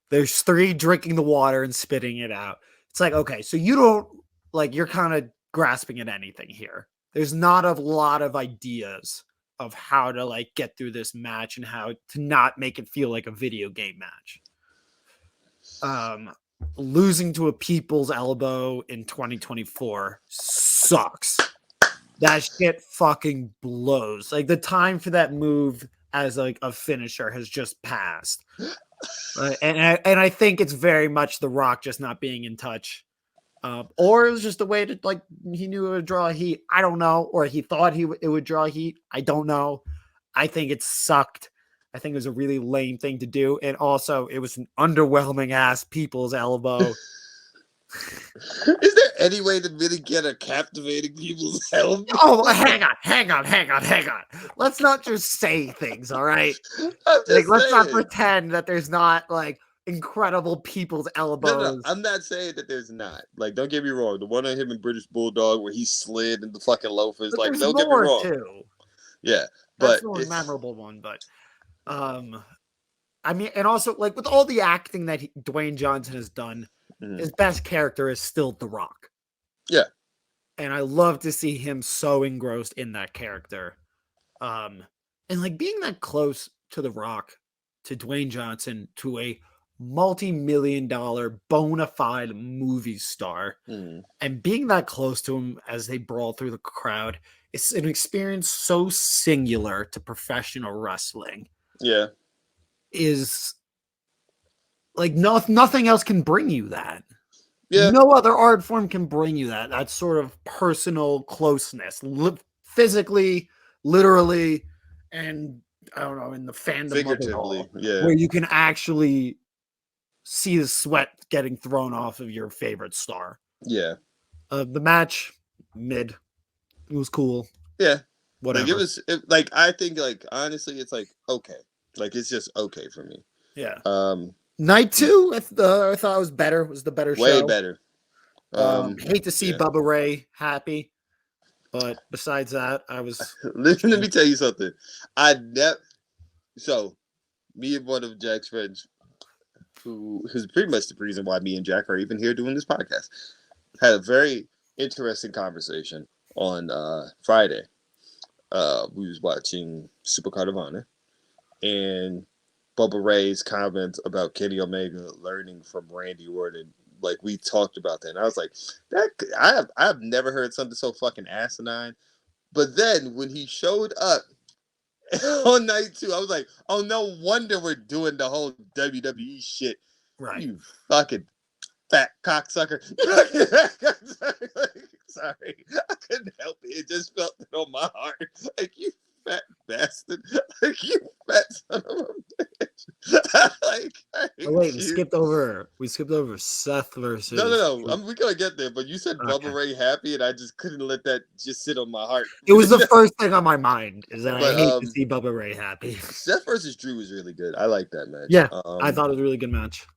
There's 3 drinking the water and spitting it out. It's like, okay, so you don't like, you're kind of grasping at anything here. There's not a lot of ideas of how to like get through this match and how to not make it feel like a video game match. Losing to a people's elbow in 2024 sucks. That shit fucking blows. Like the time for that move as like a finisher has just passed. And I think it's very much The Rock just not being in touch. Or it was just a way to like he knew it would draw heat. I don't know. Or he thought it would draw heat. I don't know. I think it sucked. I think it was a really lame thing to do. And also it was an underwhelming ass people's elbow. Is there any way to really get a captivating people's elbow? Oh, hang on. Let's not just say things, all right? Let's not pretend that there's not like incredible people's elbows. No, I'm not saying that there's not. Like, don't get me wrong. The one on him in British Bulldog where he slid in the fucking loafers. But Like, there's don't get me more wrong. too. Yeah, That's but the more memorable one. But I mean, and also like with all the acting that Dwayne Johnson has done, his best character is still The Rock. Yeah. And I love to see him so engrossed in that character. And like being that close to The Rock, to Dwayne Johnson, to a multi-million-dollar bona fide movie star, and being that close to him as they brawl through the crowd, it's an experience so singular to professional wrestling. Yeah. Is like nothing else can bring you that. Yeah. No other art form can bring you that sort of personal closeness, physically, literally, and I don't know, in the fandom of it all, where you can actually see the sweat getting thrown off of your favorite star. Yeah. The match, mid. It was cool. Yeah. Whatever. Like I think like honestly, it's like okay. Like it's just okay for me. Yeah. Night 2, I thought it was better. It was the better show. Way better. Hate to see Bubba Ray happy, but besides that, I was. Let me tell you something. So, me and one of Jack's friends, who's pretty much the reason why me and Jack are even here doing this podcast, had a very interesting conversation on Friday. We was watching Supercard of Honor, and Bubba Ray's comments about Kenny Omega learning from Randy Orton. Like we talked about that, and I was like, I've never heard something so fucking asinine. But then when he showed up on night 2, I was like, oh, no wonder we're doing the whole WWE shit. Right. You fucking fat cocksucker. Sorry, I couldn't help it. It just felt it on my heart. Like you fat bastard. Like you fat son of a bitch. Wait, we skipped over Seth versus. No. We're gonna get there, but you said Bubba Ray happy, and I just couldn't let that just sit on my heart. It was the first thing on my mind. Is that I hate to see Bubba Ray happy. Seth versus Drew was really good. I like that match. Yeah, I thought it was a really good match.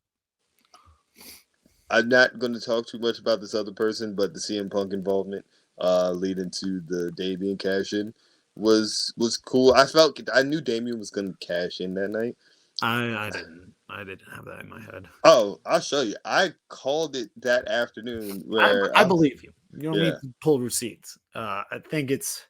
I'm not going to talk too much about this other person, but the CM Punk involvement leading to the Damian cash in was cool. I knew Damian was gonna cash in that night. I didn't have that in my head. Oh, I'll show you. I called it that afternoon where I believe you. You don't yeah. need to pull receipts. I think it's.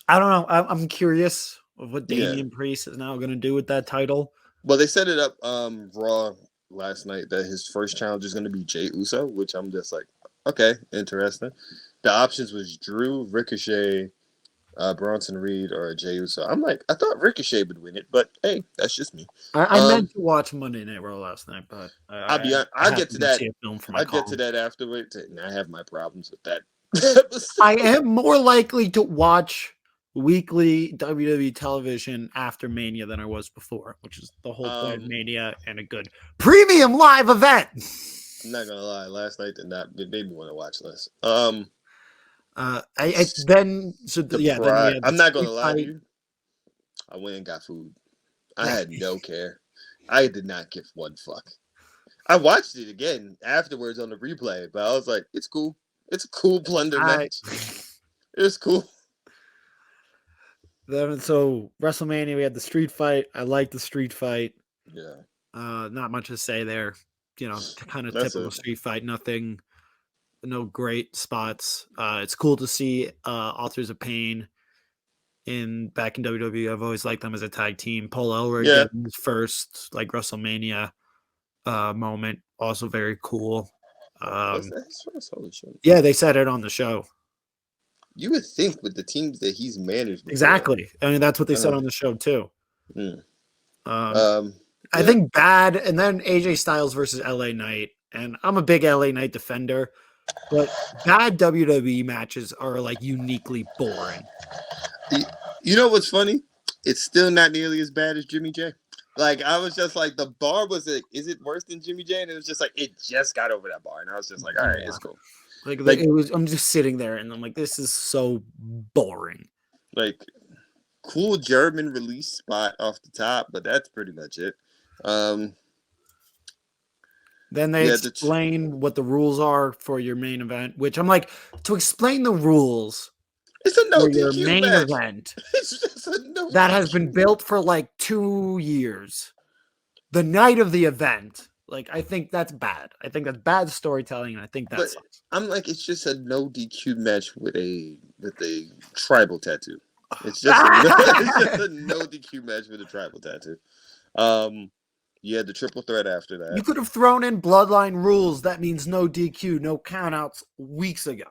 I don't know. I'm curious of what Yeah. Damian Priest is now going to do with that title. Well, they set it up Raw last night that his first challenge is going to be Jey Uso, which I'm just like, okay, interesting. The options was Drew, Ricochet, Bronson Reed, or Jey Uso. I'm like, I thought Ricochet would win it, but hey, that's just me. I meant to watch Monday Night Raw last night, but I'll get to that. See a film for my I'll column. get to that afterwards, and I have my problems with that. I am more likely to watch weekly WWE television after Mania than I was before, which is the whole point of Mania and a good premium live event. I'm not gonna lie, last night it made me want to watch less. I'm not gonna lie to you. I went and got food. I had no care. I did not give one fuck. I watched it again afterwards on the replay, but I was like, it's cool. It's a cool plunder match. It's cool. Then so WrestleMania, we had the street fight. I like the street fight. Yeah. Not much to say there. You know, kind of typical street fight. Nothing. No great spots. It's cool to see Authors of Pain back in WWE. I've always liked them as a tag team. Paul Elric getting his first like WrestleMania moment. Also very cool. Yeah, they said it on the show. You would think with the teams that he's managed before. Exactly. I mean, that's what they said on the show too. I think bad, and then AJ Styles versus LA Knight, and I'm a big LA Knight defender, but bad WWE matches are like uniquely boring. You know what's funny? It's still not nearly as bad as Jimmy J. Like, I was just like, the bar was like, is it worse than Jimmy J? And it was just like, it just got over that bar. And I was just like, all right, it's cool. Like it was, I'm just sitting there and I'm like, this is so boring. Like, cool German release spot off the top, but that's pretty much it. Then they explain what the rules are for your main event, which I'm like, to explain the rules. It's a no for your DQ main match. Event it's just a no that DQ. Has been built for like 2 years. The night of the event, like I think that's bad. I think that's bad storytelling, and I think that sucks. I'm like, it's just a no DQ match with a tribal tattoo. It's just a no DQ match with a tribal tattoo. You had the triple threat after that. You could have thrown in bloodline rules. That means no DQ, no countouts weeks ago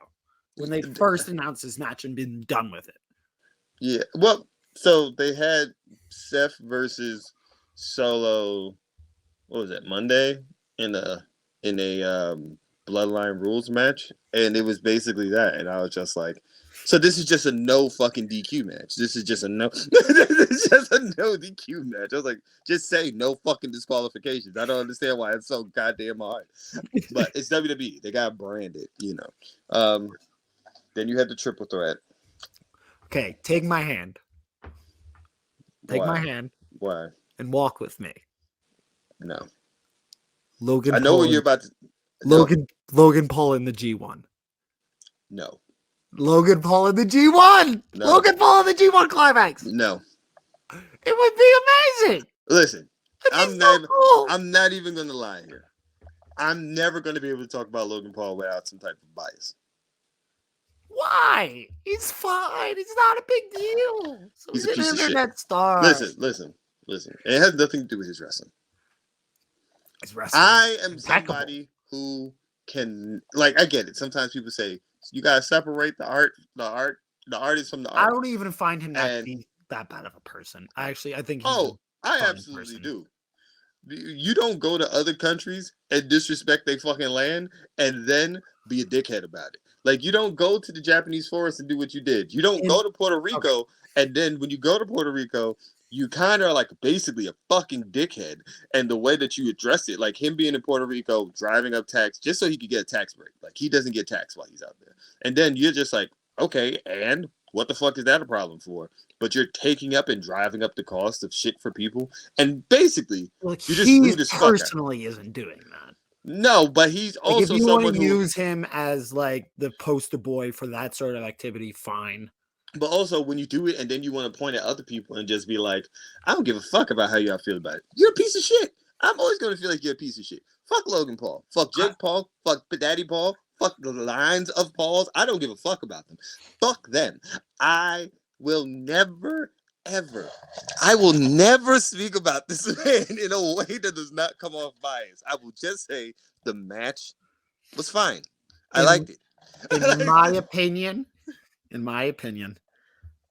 when they first announced this match and been done with it. Yeah. Well, so they had Seth versus Solo. What was that? Monday in a bloodline rules match, and it was basically that. And I was just like, so this is just a no fucking DQ match. This is just a no. This is just a no DQ match. I was like, just say no fucking disqualifications. I don't understand why it's so goddamn hard. But it's WWE. They got branded, you know. Then you had the triple threat. Okay, take my hand. Take my hand. Why? And walk with me. No. Logan. I know Paul what you're about to. Logan Paul in the G1. No. Logan Paul in the G1. No. Logan Paul in the G1 climax. No. It would be amazing. Listen, I'm not even going to lie here. I'm never going to be able to talk about Logan Paul without some type of bias. Why? He's fine. It's not a big deal. So he's a piece of shit. Star. Listen. It has nothing to do with his wrestling. His wrestling. I am somebody who can, like, I get it. Sometimes people say you gotta separate the artist from the art. I don't even find him that bad of a person. I think. I absolutely do. You don't go to other countries and disrespect their fucking land and then be a dickhead about it. Like, you don't go to the Japanese forest and do what you did. You don't go to Puerto Rico and then when you go to Puerto Rico, you kind of are like basically a fucking dickhead. And the way that you address it, like him being in Puerto Rico, driving up tax just so he could get a tax break. Like, he doesn't get taxed while he's out there. And then you're just like, okay, and what the fuck is that a problem for? But you're taking up and driving up the cost of shit for people. And basically, like, you just rude as fuck. Personally isn't doing that. No, but he's Like, if also you want someone to who, use him as like the poster boy for that sort of activity, fine. but also when you do it and then you want to point at other people and just be like, I don't give a fuck about how y'all feel about it. You're a piece of shit. I'm always gonna feel like you're a piece of shit. Fuck Logan Paul. Fuck I, Jake Paul. Fuck Daddy Paul. Fuck the lines of Pauls. I don't give a fuck about them. Fuck them. I will never ever. I will never speak about this man in a way that does not come off bias. I will just say the match was fine. I in liked it. I in liked my it. opinion, in my opinion,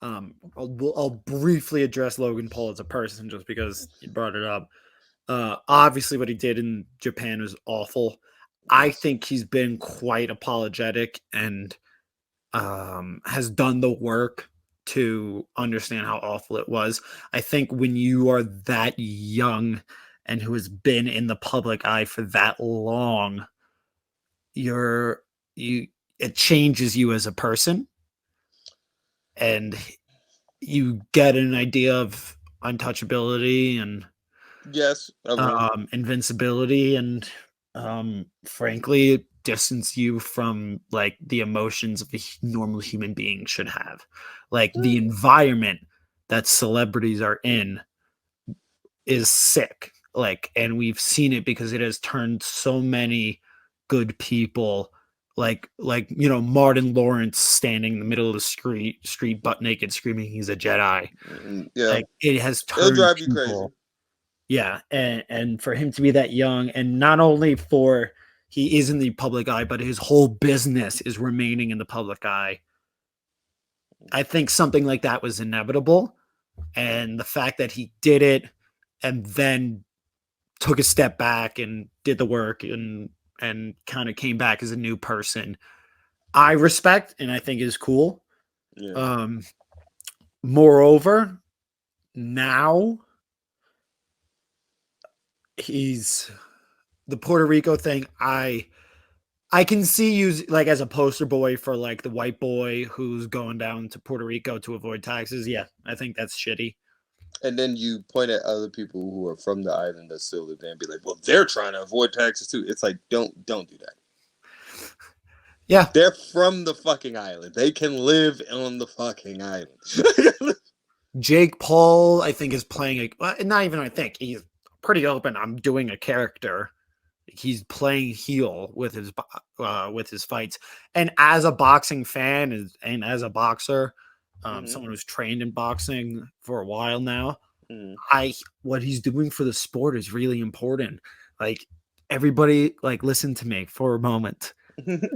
I'll briefly address Logan Paul as a person just because you brought it up. Obviously, what he did in Japan was awful. I Yes. think he's been quite apologetic and has done the work to understand how awful it was. I think when you are that young and who has been in the public eye for that long, you're you it changes you as a person, and you get an idea of untouchability and Yes, agree. invincibility, and frankly distance you from like the emotions of a normal human being should have. Like, the environment that celebrities are in is sick, like, and we've seen it because it has turned so many good people, Martin Lawrence standing in the middle of the street butt naked screaming he's a Jedi. Yeah, Like, it has it'll turned drive you crazy. people. Yeah, and for him to be that young, and not only for he is in the public eye, but his whole business is remaining in the public eye. I think something like that was inevitable, and the fact that he did it and then took a step back and did the work and kind of came back as a new person, I respect and I think is cool. Yeah. Um, Moreover, now he's the Puerto Rico thing. I can see you like as a poster boy for like the white boy who's going down to Puerto Rico to avoid taxes. Yeah, I think that's shitty. And then you point at other people who are from the island that still live there and be like, well, they're trying to avoid taxes too. It's like, don't do that. Yeah, They're from the fucking island. They can live on the fucking island. Jake Paul, I think, is playing a. Not even. I think he's pretty open. I'm doing a character. He's playing heel with his fights, and as a boxing fan and as a boxer, Mm-hmm. someone who's trained in boxing for a while now, Mm-hmm. I what he's doing for the sport is really important. Like, everybody, like, listen to me for a moment.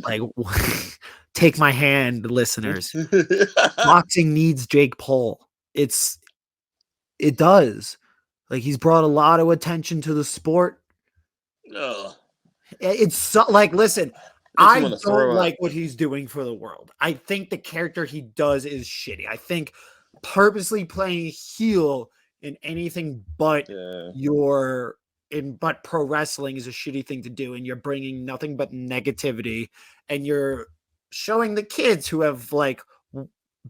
Like, take my hand, listeners. Boxing needs Jake Paul. It does. Like, he's brought a lot of attention to the sport. Ugh, It's so, like, listen, makes me I want to don't throw up. like what he's doing for the world. I think the character he does is shitty. I think purposely playing heel in anything but Yeah. pro wrestling is a shitty thing to do, and you're bringing nothing but negativity, and you're showing the kids who have like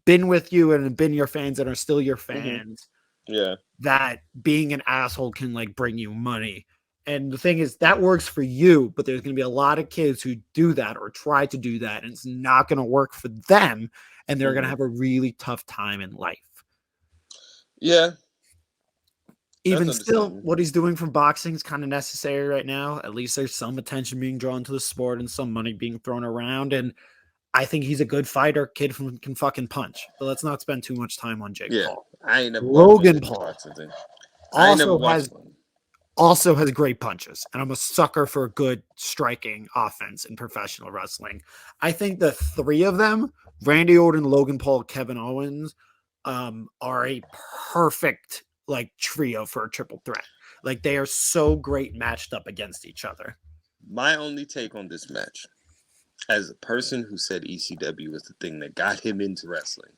been with you and been your fans and are still your Mm-hmm. fans Yeah. that being an asshole can like bring you money. And the thing is, that works for you, but there's going to be a lot of kids who do that or try to do that, and it's not going to work for them, and they're going to Mm-hmm. have a really tough time in life. Yeah. That's Even still, understandable. what he's doing for boxing is kind of necessary right now. At least there's some attention being drawn to the sport and some money being thrown around. And I think he's a good fighter. Kid can fucking punch. But let's not spend too much time on Jake Yeah. Paul. I ain't never watched no Logan Jake Paul boxing thing. I ain't never also watched has one. great punches, and I'm a sucker for good striking offense in professional wrestling. I think the three of them, Randy Orton, Logan Paul, Kevin Owens, are a perfect like trio for a triple threat. Like, they are so great matched up against each other. My only take on this match, as a person who said ECW was the thing that got him into wrestling,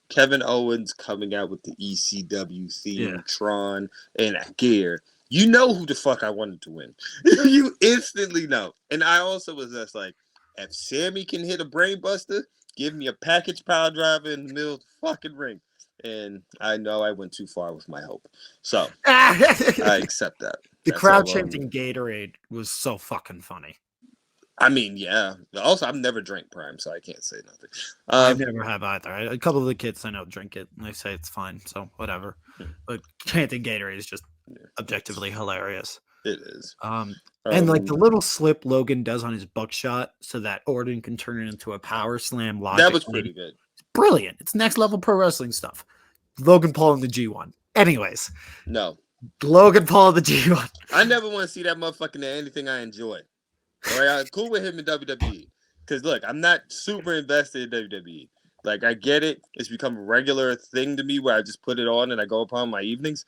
Kevin Owens coming out with the ECW theme, Yeah. Tron, and gear. You know who the fuck I wanted to win. You instantly know. And I also was just like, if Sammy can hit a brainbuster, give me a package power driver in the middle of the fucking ring. and I know I went too far with my hope. So I accept that. The That's crowd all, chanting Gatorade was so fucking funny. I mean, yeah. Also, I've never drank Prime, so I can't say nothing. I never have either. A couple of the kids I know drink it, and they say it's fine, so whatever. But chanting Gatorade is just objectively hilarious. It is. And like the little slip Logan does on his buckshot, so that Orton can turn it into a power slam. Logically. That was pretty good. Brilliant. It's next level pro wrestling stuff. Logan Paul in the G1. Anyways, no. Logan Paul in the G1. I never want to see that motherfucker in anything I enjoy. All right, I'm cool with him in WWE. Because look, I'm not super invested in WWE. Like, I get it. It's become a regular thing to me where I just put it on and I go upon my evenings.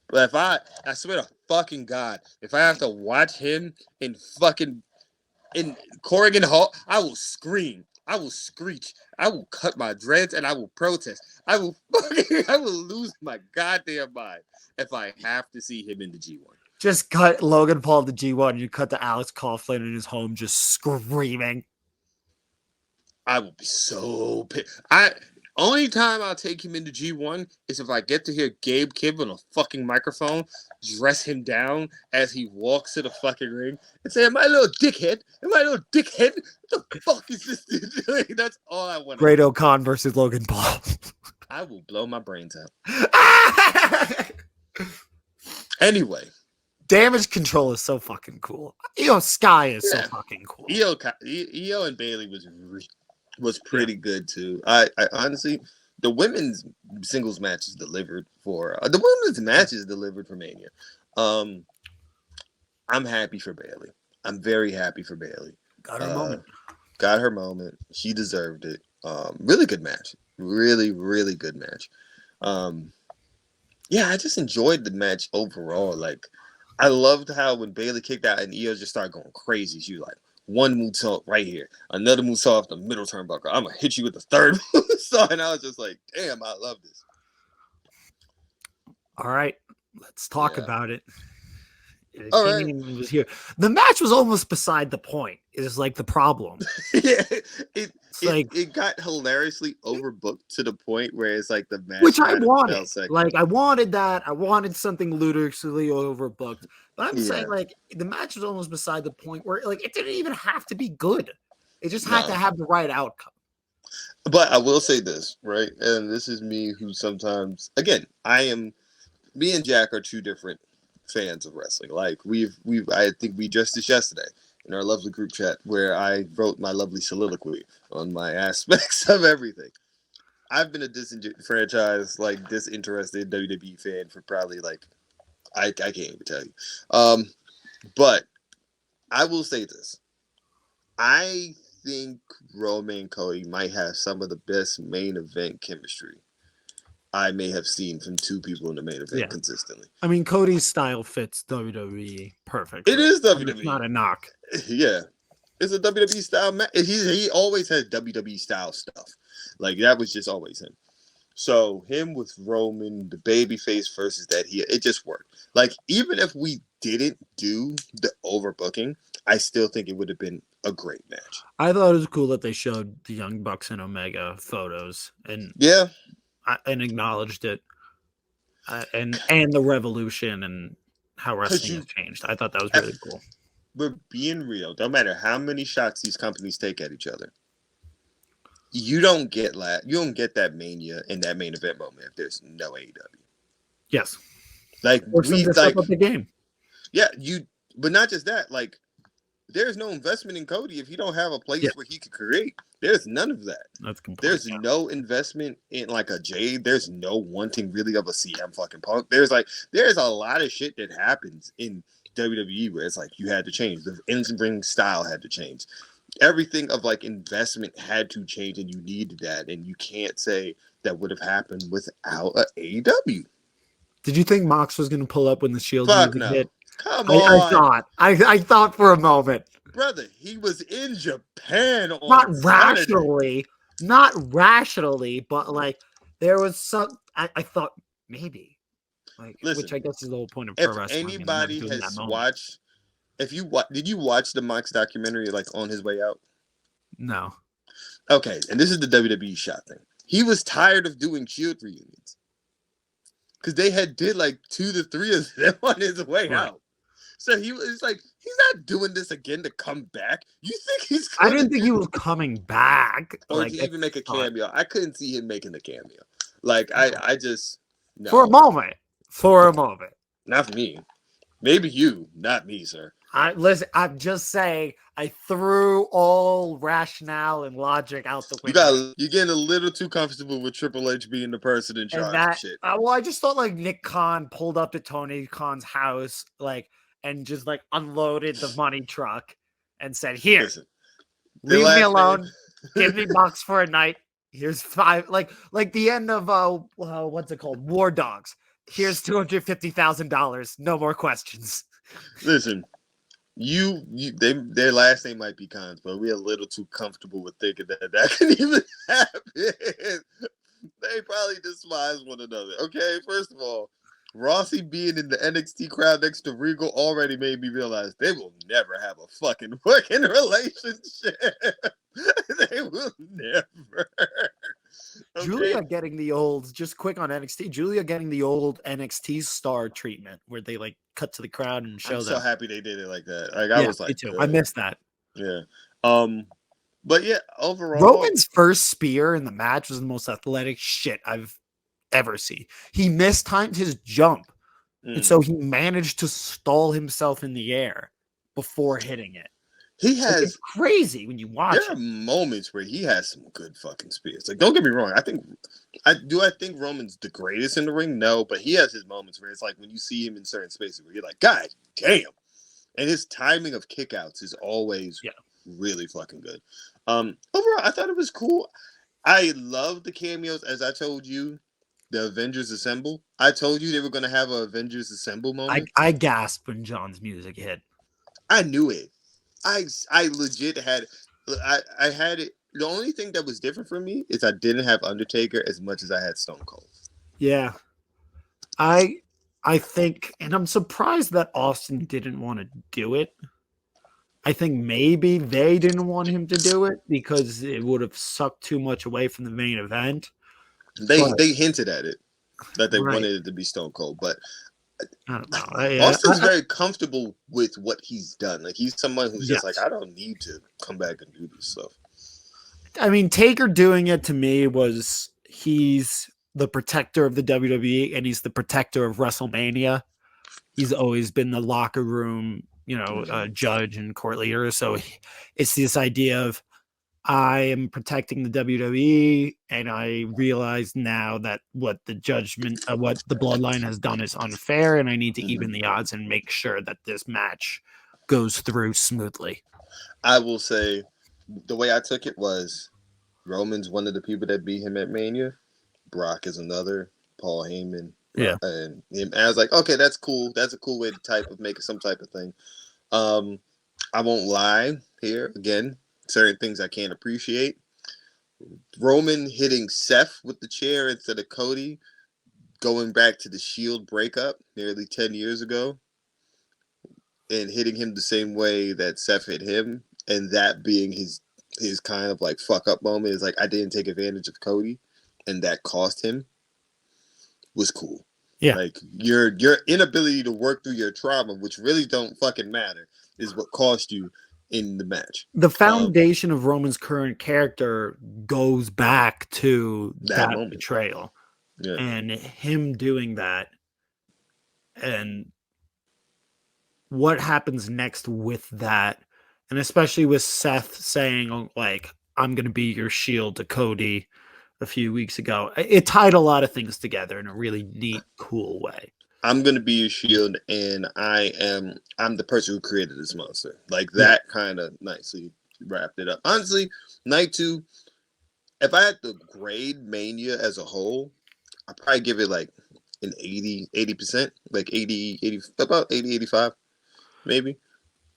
But if I swear to fucking God, if I have to watch him in Corrigan Hall, I will scream. I will screech. I will cut my dreads and I will protest. I will lose my goddamn mind if I have to see him in the G1. Just cut Logan Paul to G1. You cut to Alex Coughlin in his home just screaming. I will be so pissed. Only time I'll take him into G1 is if I get to hear Gabe Kidd on a fucking microphone dress him down as he walks to the fucking ring and say, "Am I a little dickhead? Am I a little dickhead? What the fuck is this dude doing?" That's all I want. Great O'Con versus Logan Paul. I will blow my brains out. Anyway. Damage control is so fucking cool. Sky is so fucking cool. Io and Bailey was pretty good too. I honestly, the women's singles matches delivered for the women's matches delivered for Mania. I'm happy for Bailey. I'm very happy for Bailey. Got her moment. Got her moment. She deserved it. Really good match. Really, really good match. Yeah, I just enjoyed the match overall. Like, I loved how when Bailey kicked out and Io just started going crazy. She was like, one moonsault right here, another moonsault off the middle turnbuckle. I'm gonna hit you with the third moonsault, and I was just like, "Damn, I love this." All right, let's talk about it. All right. Was here. The match was almost beside the point. Is like the problem. Yeah, it got hilariously overbooked to the point where it's like the match, which I wanted. Like I wanted that. I wanted something ludicrously overbooked. But I'm saying like the match was almost beside the point where like it didn't even have to be good. It just had to have the right outcome. But I will say this, right? And this is me who sometimes, again, me and Jack are two different fans of wrestling. Like I think we just this yesterday in our lovely group chat where I wrote my lovely soliloquy on my aspects of everything. I've been a disinterested WWE fan for probably like I can't even tell you. But I will say this. I think Roman and Cody might have some of the best main event chemistry I may have seen from two people in the main event consistently. I mean, Cody's style fits WWE perfect. It is WWE. It's not a knock. Yeah. It's a WWE style match. He always has WWE style stuff. Like, that was just always him. So, him with Roman, the babyface versus that, it just worked. Like, even if we didn't do the overbooking, I still think it would have been a great match. I thought it was cool that they showed the Young Bucks and Omega photos and acknowledged it, and the revolution and how wrestling has changed. I thought that was really cool. We're being real. No matter how many shots these companies take at each other, you don't get that Mania and that main event moment if there's no AEW. Yes, like step up the game. Yeah, but not just that. Like, there's no investment in Cody if you don't have a place where he could create. There's none of that. That's complete. There's no investment in like a Jade. There's no wanting really of a CM fucking Punk. There's a lot of shit that happens in WWE where it's like you had to change. The in-ring style had to change. Everything of like investment had to change, and you needed that. And you can't say that would have happened without a AEW. Did you think Mox was going to pull up when the Shield hit? Come on. I thought for a moment. Brother, he was in Japan on not rationally, but like there was some. I thought maybe, like, listen, which I guess is the whole point of pro wrestling. If anybody has watched, did you watch the Mox documentary like on his way out? No. Okay, and this is the WWE shot thing. He was tired of doing Shield reunions. because they had did like 2 to 3 of them on his way Right. out. So he was like, he's not doing this again to come back. You think he's I gonna didn't think he was coming back. or Like to it's even make a not. cameo? I couldn't see him making a cameo. Like No. I just For a no, moment. For a moment. not me. Maybe you, not me, sir. Listen, I'm just saying I threw all rationale and logic out the You window. you're getting a little too comfortable with Triple H being the person in And charge that of shit. well, I just thought like Nick Khan pulled up to Tony Khan's house, like, and just like unloaded the money truck and said, "Here, Listen, the leave me last man. alone. Give me bucks for a night. Here's 5." Like the end of what's it called? War Dogs. Here's $250,000. No more questions. Listen, their last name might be Cons, but we're a little too comfortable with thinking that can even happen. They probably despise one another. Okay, first of all, Rossi being in the NXT crowd next to Regal already made me realize they will never have a fucking working relationship. They will never. Okay? Julia getting the old, just quick on NXT, Julia getting the old NXT star treatment where they like cut to the crowd and show I'm them. so happy they did it like that. Like I was like, me too. good. I missed that. Yeah. But yeah, overall, Roman's first spear in the match was the most athletic shit I've ever seen. He mistimed his jump, and so he managed to stall himself in the air before hitting it. he Like, has it's crazy when you watch there are it. moments where he has some good fucking spears. Like, don't get me wrong. I think Roman's the greatest in the ring? No, but he has his moments where it's like when you see him in certain spaces where you're like, God damn. And his timing of kickouts is always really fucking good. Overall, I thought it was cool. I love the cameos, as I told you. The Avengers Assemble. I told you they were going to have an Avengers Assemble moment. I gasped when John's music hit. I knew it. I legit had I had it. The only thing that was different for me is I didn't have Undertaker as much as I had Stone Cold. Yeah. I think, and I'm surprised that Austin didn't want to do it. I think maybe they didn't want him to do it because it would have sucked too much away from the main event. They hinted at it that they Right. wanted it to be Stone Cold, but I don't know. Austin's very comfortable with what he's done. Like he's someone who's just like, I don't need to come back and do this stuff. I mean, Taker doing it to me was he's the protector of the WWE and he's the protector of WrestleMania. He's always been the locker room, judge and court leader. So it's this idea of I am protecting the WWE, and I realize now that what the bloodline has done is unfair, and I need to even the odds and make sure that this match goes through smoothly. I will say the way I took it was Roman's one of the people that beat him at Mania. Brock is another. Paul Heyman. Yeah. And I was like, okay, that's cool. That's a cool way to make some type of thing. I won't lie here again. Certain things I can't appreciate. Roman hitting Seth with the chair instead of Cody, going back to the Shield breakup nearly 10 years ago, and hitting him the same way that Seth hit him, and that being his kind of like fuck up moment is like, I didn't take advantage of Cody, and that cost him, was cool. Yeah. Like your inability to work through your trauma, which really don't fucking matter, is what cost you in the match. The foundation of Roman's current character goes back to that betrayal. Yeah. And him doing that, and what happens next with that, and especially with Seth saying, like, I'm going to be your shield to Cody a few weeks ago. It tied a lot of things together in a really neat, cool way. I'm going to be your shield, and I'm the person who created this monster. Like, that kind of nicely wrapped it up. Honestly, night 2, if I had to grade Mania as a whole, I'd probably give it like an 80%, like 80, about 80, 85, maybe.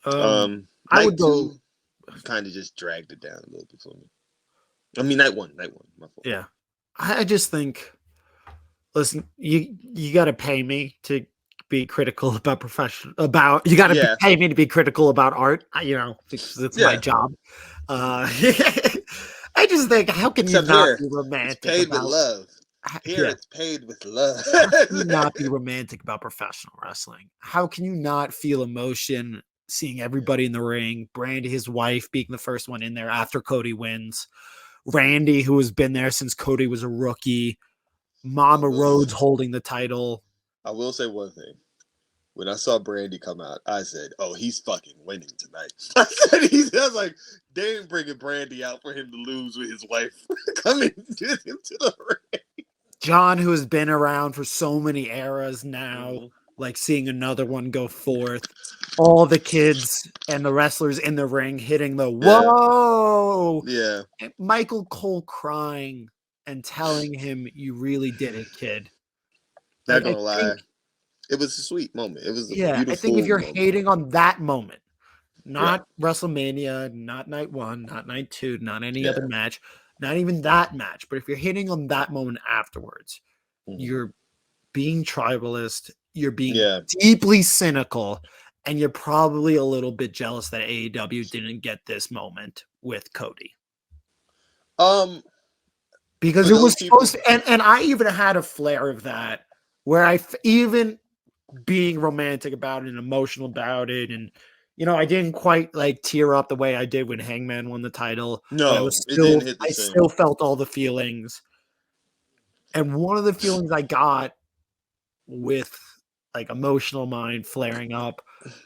I would go. Kind of just dragged it down a little bit for me. I mean, night one. My fault. Yeah, I just think. Listen, you got to pay me to be critical about you got to pay me to be critical about art, because it's my job. I just think, how can you not be romantic? It's paid with love. Here Yeah. it's paid with love. How can you not be romantic about professional wrestling? How can you not feel emotion seeing everybody in the ring? Brandy, his wife, being the first one in there after Cody wins. Randy, who has been there since Cody was a rookie. Mama Rhodes holding the title. I will say one thing. When I saw Brandy come out, I said, "Oh, he's fucking winning tonight." I was like, they ain't bringing Brandy out for him to lose with his wife coming to him to the ring. John, who has been around for so many eras now, like seeing another one go forth. All the kids and the wrestlers in the ring hitting the whoa. Yeah. And Michael Cole crying and telling him, "You really did it, kid." Not Like, I gonna lie. think, It was a sweet moment. It was a yeah, I think if beautiful you're moment. hating on that moment, Yeah. not WrestleMania, not night 1, not night 2, not any Yeah. other match, not even that match, but if you're hating on that moment afterwards, you're being tribalist, you're being Yeah. deeply cynical, and you're probably a little bit jealous that AEW didn't get this moment with Cody. Because For it those was people, supposed to, and I even had a flare of that where even being romantic about it and emotional about it, and I didn't quite like tear up the way I did when Hangman won the title, but no, it didn't hit the I same. still felt all the feelings. And one of the feelings I got with like emotional mind flaring up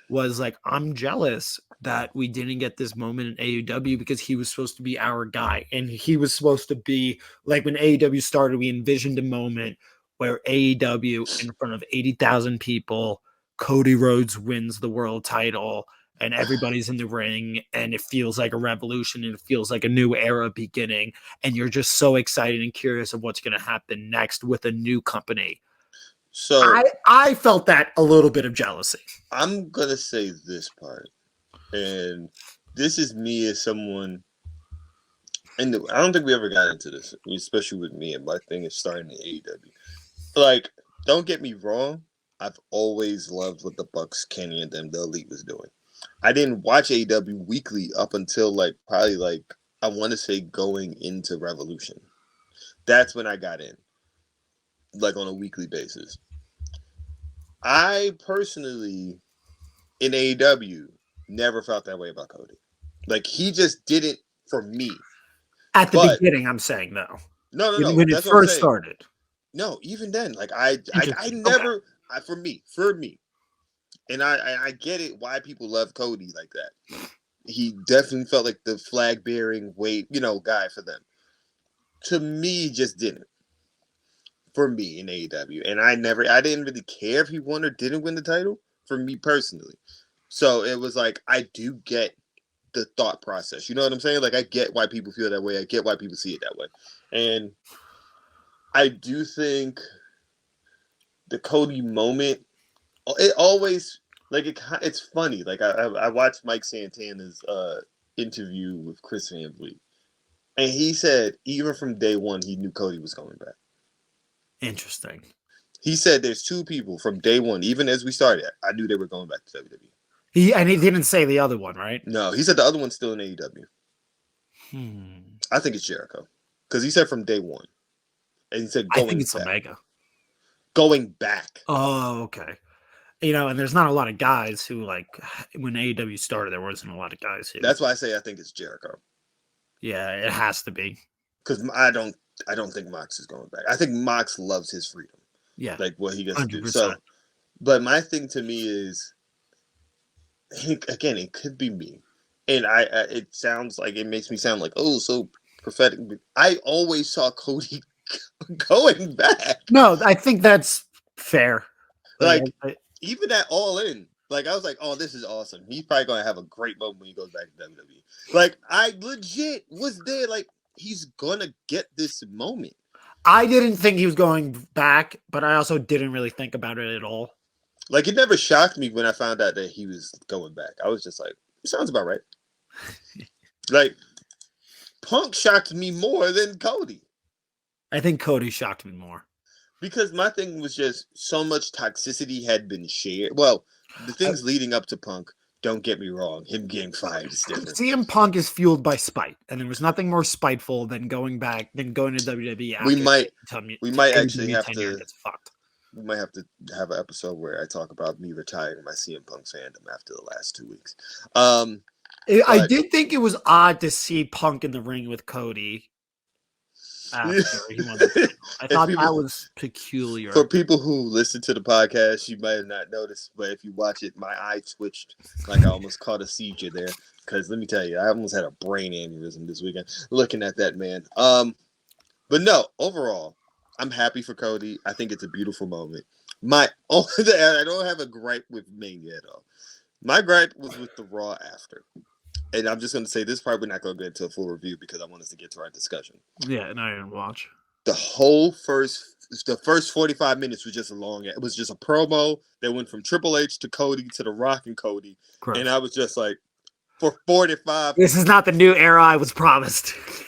was like, I'm jealous that we didn't get this moment in AEW because he was supposed to be our guy. And he was supposed to be like when AEW started, we envisioned a moment where AEW in front of 80,000 people, Cody Rhodes wins the world title and everybody's in the ring and it feels like a revolution and it feels like a new era beginning. And you're just so excited and curious of what's going to happen next with a new company. So I felt that a little bit of jealousy. I'm gonna say this part, and this is me as someone, and I don't think we ever got into this, especially with me and my thing is starting in AEW. Like, don't get me wrong, I've always loved what the Bucks, Kenny, and them, the Elite, was doing. I didn't watch AEW weekly up until probably I want to say going into Revolution. That's when I got in, like on a weekly basis. I personally, in AEW, never felt that way about Cody. Like, he just didn't for me. At the But beginning, I'm saying though, no. when it That's what I'm first saying. started. No, even then, like I Interesting. Okay. never, for me, and I get it why people love Cody like that. He definitely felt like the flag bearing weight, guy for them. To me, just didn't. For me in AEW, and I didn't really care if he won or didn't win the title. For me personally, so it was like I do get the thought process. You know what I'm saying? Like I get why people feel that way. I get why people see it that way, and I do think the Cody moment. It always it's funny. Like I watched Mike Santana's interview with Chris Van Vliet, and he said even from day one he knew Cody was coming back. Interesting. He said there's two people from day one, even as we started. I knew they were going back to WWE. He didn't say the other one, right? No, he said the other one's still in AEW. I think it's Jericho because he said from day one, and he said I think going it's back. Omega. Going back. Oh, okay. And there's not a lot of guys who like when AEW started, there wasn't a lot of guys who. That's why I say I think it's Jericho. Yeah, it has to be. Because I don't think Mox is going back. I think Mox loves his freedom. Yeah, like what he gets 100%. to do. So, but my thing to me is, again, it could be me, and it sounds like it makes me sound like so prophetic. But I always saw Cody going back. No, I think that's fair. Like even at All In, like I was like, oh, this is awesome. He's probably gonna have a great moment when he goes back to WWE. Like I legit was there. Like he's gonna get this moment. I didn't think he was going back, but I also didn't really think about it at all. Like it never shocked me when I found out that he was going back. I was just like, sounds about right. Like Punk shocked me more than Cody. I think Cody shocked me more. Because my thing was just so much toxicity had been shared. Well, the things leading up to Punk, Don't get me wrong. Him getting fired is different. CM Punk is fueled by spite, and there was nothing more spiteful than going to WWE after We might actually have tenure to. gets fucked. We might have to have an episode where I talk about me retiring my CM Punk fandom after the last 2 weeks. I did think it was odd to see Punk in the ring with Cody after he won the title. I thought that was peculiar. For people who listen to the podcast, you might have not noticed, but if you watch it, my eye twitched like I almost caught a seizure there. Because let me tell you, I almost had a brain aneurysm this weekend looking at that man. But no, overall, I'm happy for Cody. I think it's a beautiful moment. I don't have a gripe with Mania at all. My gripe was with the Raw after. And I'm just going to say this part, we're not going to get into a full review because I want us to get to our discussion. Yeah, and I didn't watch. The first 45 minutes was just it was just a promo that went from Triple H to Cody to The Rock and Cody. Gross. And I was just like, for 45. This is not the new era I was promised.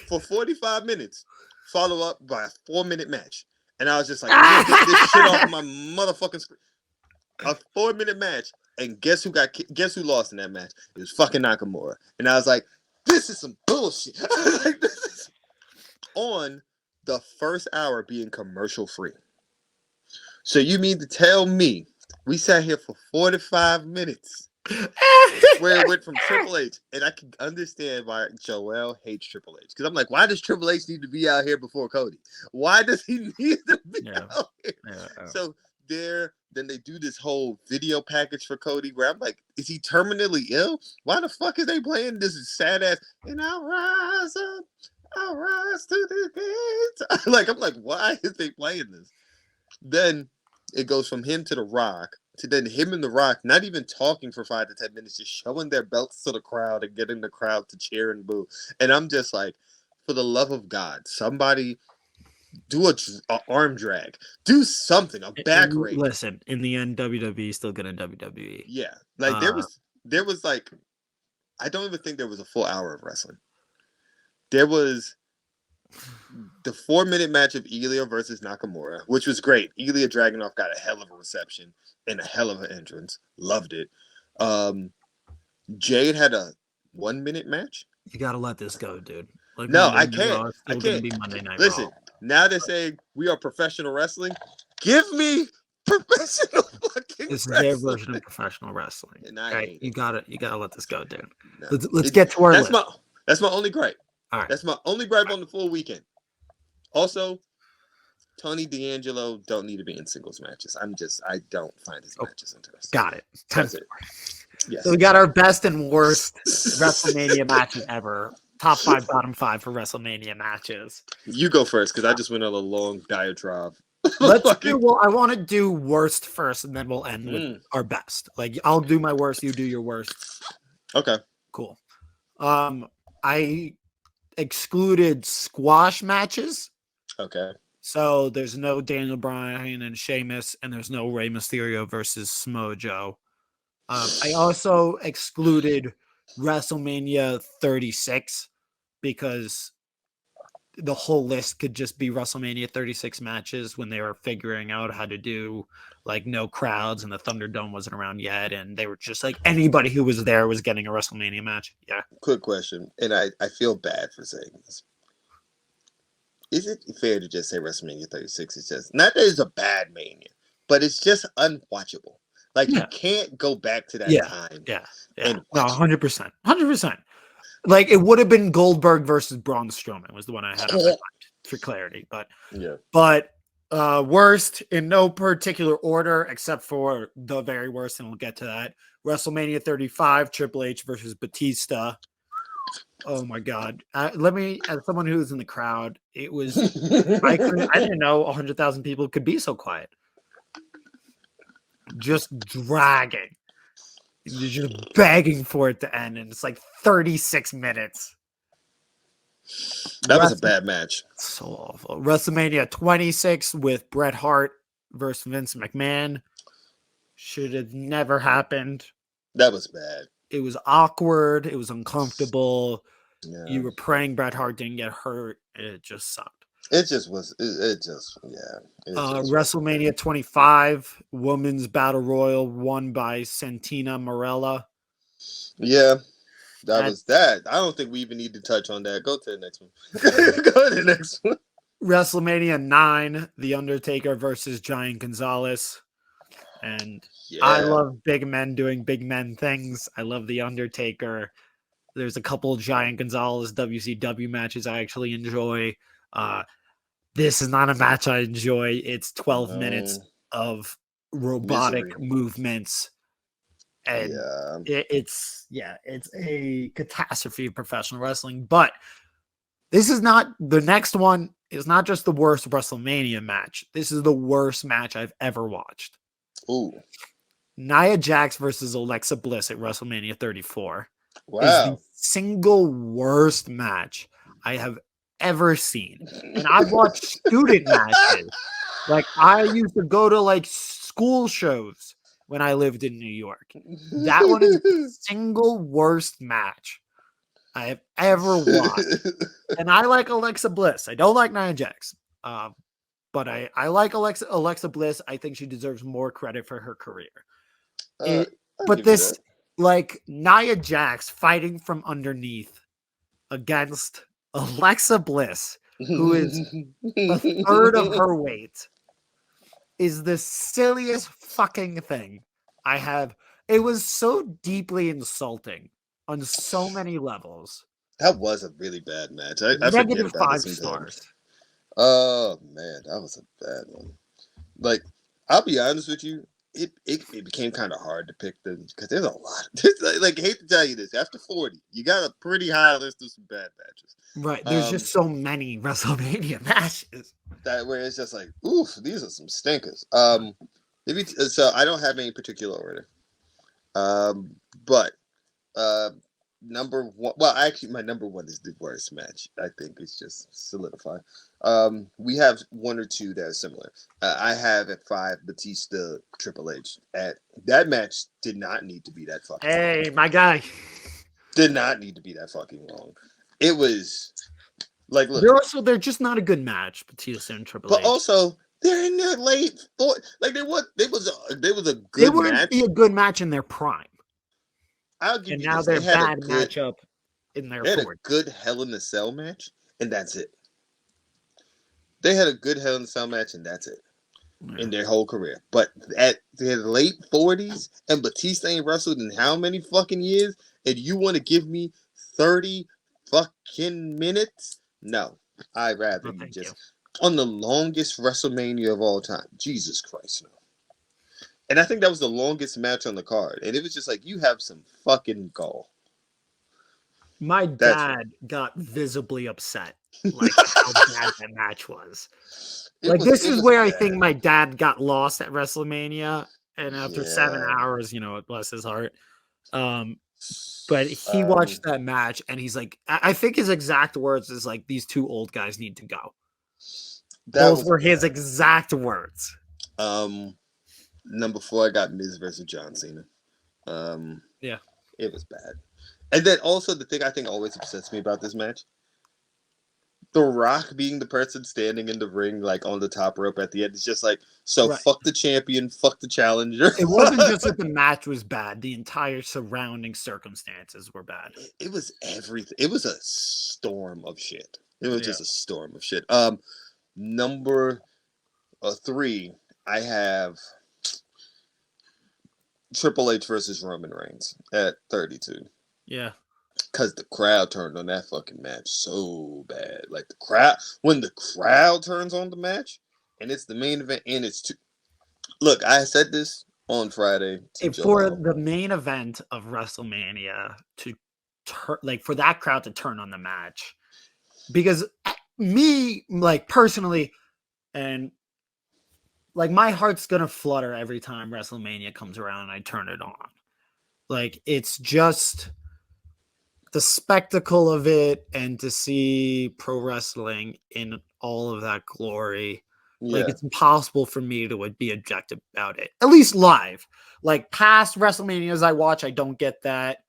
For 45 minutes, follow up by a 4-minute match. And I was just like, get this shit off my motherfucking screen. A 4-minute match. And guess who lost in that match? It was fucking Nakamura. And I was like, this is some bullshit. Like, this is on the first hour being commercial free. So you mean to tell me we sat here for 45 minutes where it went from Triple H, and I can understand why Joel hates Triple H. Because I'm like, why does Triple H need to be out here before Cody? Why does he need to be out here? Yeah. So then they do this whole video package for Cody where I'm like, is he terminally ill? Why the fuck is they playing this sad ass? And I'll rise to the gates. Like, I'm like, why is they playing this? Then it goes from him to The Rock to then him and The Rock not even talking for 5 to 10 minutes, just showing their belts to the crowd and getting the crowd to cheer and boo. And I'm just like, for the love of God, somebody do a arm drag, do something, a back rake. Listen, in the end, WWE is still good in WWE. Yeah, like there was like, I don't even think there was a full hour of wrestling. There was the 4-minute match of Ilya versus Nakamura, which was great. Ilya Dragunov got a hell of a reception and a hell of an entrance. Loved it. Jade had a 1-minute match. You gotta let this go, dude. Like, no, I can't. I can't. Be Monday Night Listen, Raw. Now they're saying we are professional wrestling. Give me professional fucking This wrestling. Is their version of professional wrestling. And right? You gotta let this go, dude. No. Let's get to our list. That's my only gripe. All right. That's my only gripe on the full weekend. Also, Tony D'Angelo don't need to be in singles matches. I don't find his matches interesting. Got it. That's it. Yes. So we got our best and worst WrestleMania matches ever. Top 5, bottom 5 for WrestleMania matches. You go first because I just went on a long diatribe. Let's do. Well, I want to do worst first, and then we'll end with our best. Like, I'll do my worst, you do your worst. Okay. Cool. I excluded squash matches. Okay. So there's no Daniel Bryan and Sheamus, and there's no Rey Mysterio versus Samoa Joe. I also excluded WrestleMania 36 because the whole list could just be WrestleMania 36 matches when they were figuring out how to do like no crowds and the Thunderdome wasn't around yet. And they were just like anybody who was there was getting a WrestleMania match. Yeah. Quick question. And I feel bad for saying this. Is it fair to just say WrestleMania 36 is just not that it's a bad mania, but it's just unwatchable. Like you can't go back to that time. Yeah. No, 100%. 100%. Like it would have been Goldberg versus Braun Strowman was the one I had on my mind for clarity. But worst in no particular order except for the very worst, and we'll get to that. WrestleMania 35, Triple H versus Batista. Oh my God. Let me, as someone who was in the crowd, it was I didn't know 100,000 people could be so quiet. Just dragging. You're just begging for it to end, and it's like 36 minutes. That was a bad match. So awful. WrestleMania 26 with Bret Hart versus Vince McMahon. Should have never happened. That was bad. It was awkward. It was uncomfortable. Yeah. You were praying Bret Hart didn't get hurt. It just sucked. It just was. WrestleMania 25, Women's Battle Royal won by Santina Marella. Yeah, that That's was that. I don't think we even need to touch on that. Go to the next one. Go to the next one. WrestleMania 9, The Undertaker versus Giant Gonzalez. And I Yeah. love big men doing big men things. I love The Undertaker. There's a couple Giant Gonzalez WCW matches I actually enjoy. This is not a match I enjoy. It's 12 minutes No. of robotic Misery. movements. And Yeah. it's a catastrophe of professional wrestling. But this is not the next one. Is not just the worst WrestleMania match. This is the worst match I've ever watched. Ooh. Nia Jax versus Alexa Bliss at WrestleMania 34 is the Wow. single worst match I have ever seen. And I've watched student matches. Like I used to go to like school shows when I lived in New York. That one is the single worst match I have ever watched. And I like Alexa Bliss. I don't like Nia Jax. But I like Alexa Bliss. I think she deserves more credit for her career. I'll But give you this, that. like Nia Jax fighting from underneath against Alexa Bliss, who is a third of her weight, is the silliest fucking thing I have. It was so deeply insulting on so many levels. That was a really bad match. I forget Negative about it 5 stars. sometimes. Oh man, that was a bad one. Like, I'll be honest with you, it became kind of hard to pick them because there's a lot. Like, hate to tell you this, after 40, you got a pretty high list of some bad matches. Right. There's just so many WrestleMania matches. That where it's just like, oof, these are some stinkers. So I don't have any particular order. But number one, well, actually, my number one is the worst match. I think it's just solidified. We have one or two that are similar. I have at 5 Batista Triple H. At that match did not need to be that fucking. Hey, long. my guy. Did not need to be that fucking long. It was like, look, They're just not a good match, Batista and Triple but H. also they're in their late 40s. Like they was a They good wouldn't match. be a good match in their prime. I'll give And you now this. they're They had a bad good matchup in their They had a 40s. good Hell in a Cell match, and that's it. They had a good Hell in a Cell match, and that's it in their whole career. But at their late 40s, and Batista ain't wrestled in how many fucking years, and you want to give me 30 fucking minutes? No. I'd rather you just... On the longest WrestleMania of all time. Jesus Christ, no. And I think that was the longest match on the card. And it was just like, you have some fucking gall. My dad got visibly upset, like how bad that match was. This is where I think my dad got lost at WrestleMania, and after 7 hours, bless his heart. But he watched that match, and he's like, I think his exact words is like, "These two old guys need to go." Those were his exact words. Number 4, I got Miz versus John Cena. Yeah, it was bad. And then also the thing I think always upsets me about this match, The Rock being the person standing in the ring, like on the top rope at the end, is just like, fuck the champion, fuck the challenger. It wasn't just that the match was bad; the entire surrounding circumstances were bad. It was everything. It was a storm of shit. It was just a storm of shit. Number 3, I have Triple H versus Roman Reigns at 32. Yeah. Because the crowd turned on that fucking match so bad. Like when the crowd turns on the match, and it's the main event, and it's Look, I said this on Friday. For the main event of WrestleMania for that crowd to turn on the match, because me, like personally, and like my heart's gonna flutter every time WrestleMania comes around and I turn it on. Like it's just the spectacle of it, and to see pro wrestling in all of that glory. Like it's impossible for me to be objective about it, at least live. Like past WrestleManias I watch, I don't get that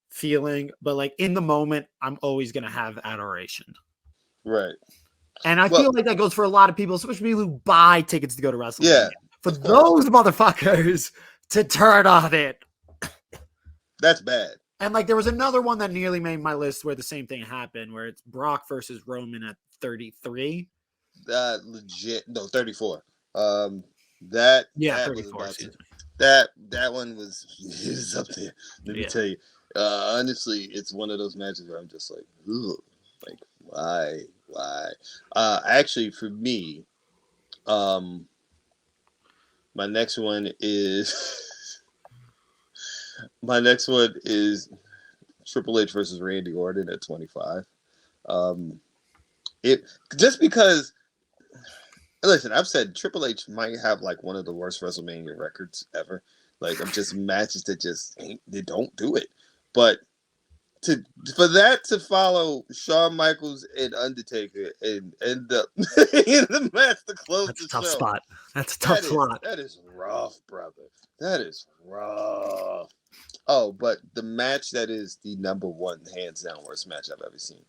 feeling, but like in the moment, I'm always gonna have adoration. Right. And I feel like that goes for a lot of people, especially people who buy tickets to go to WrestleMania. Yeah. For those motherfuckers to turn on it, that's bad. And like there was another one that nearly made my list where the same thing happened, where it's Brock versus Roman at 33. Legit, no, 34. That Yeah, was 34. about to. Excuse me. That one was up there. Let me Yeah. tell you. Honestly, it's one of those matches where I'm just like, ugh, like why? Actually, for me, um, my next one is my next one is Triple H versus Randy Orton at 25. Um, it just because. Listen, I've said Triple H might have like one of the worst WrestleMania records ever. Like, of just matches that just ain't, they don't do it. But to for that to follow Shawn Michaels and Undertaker and end up in the match to close That's the a tough show, spot. That's a tough slot. that is rough, brother. That is rough. Oh, but the match that is the number one hands down worst match I've ever seen.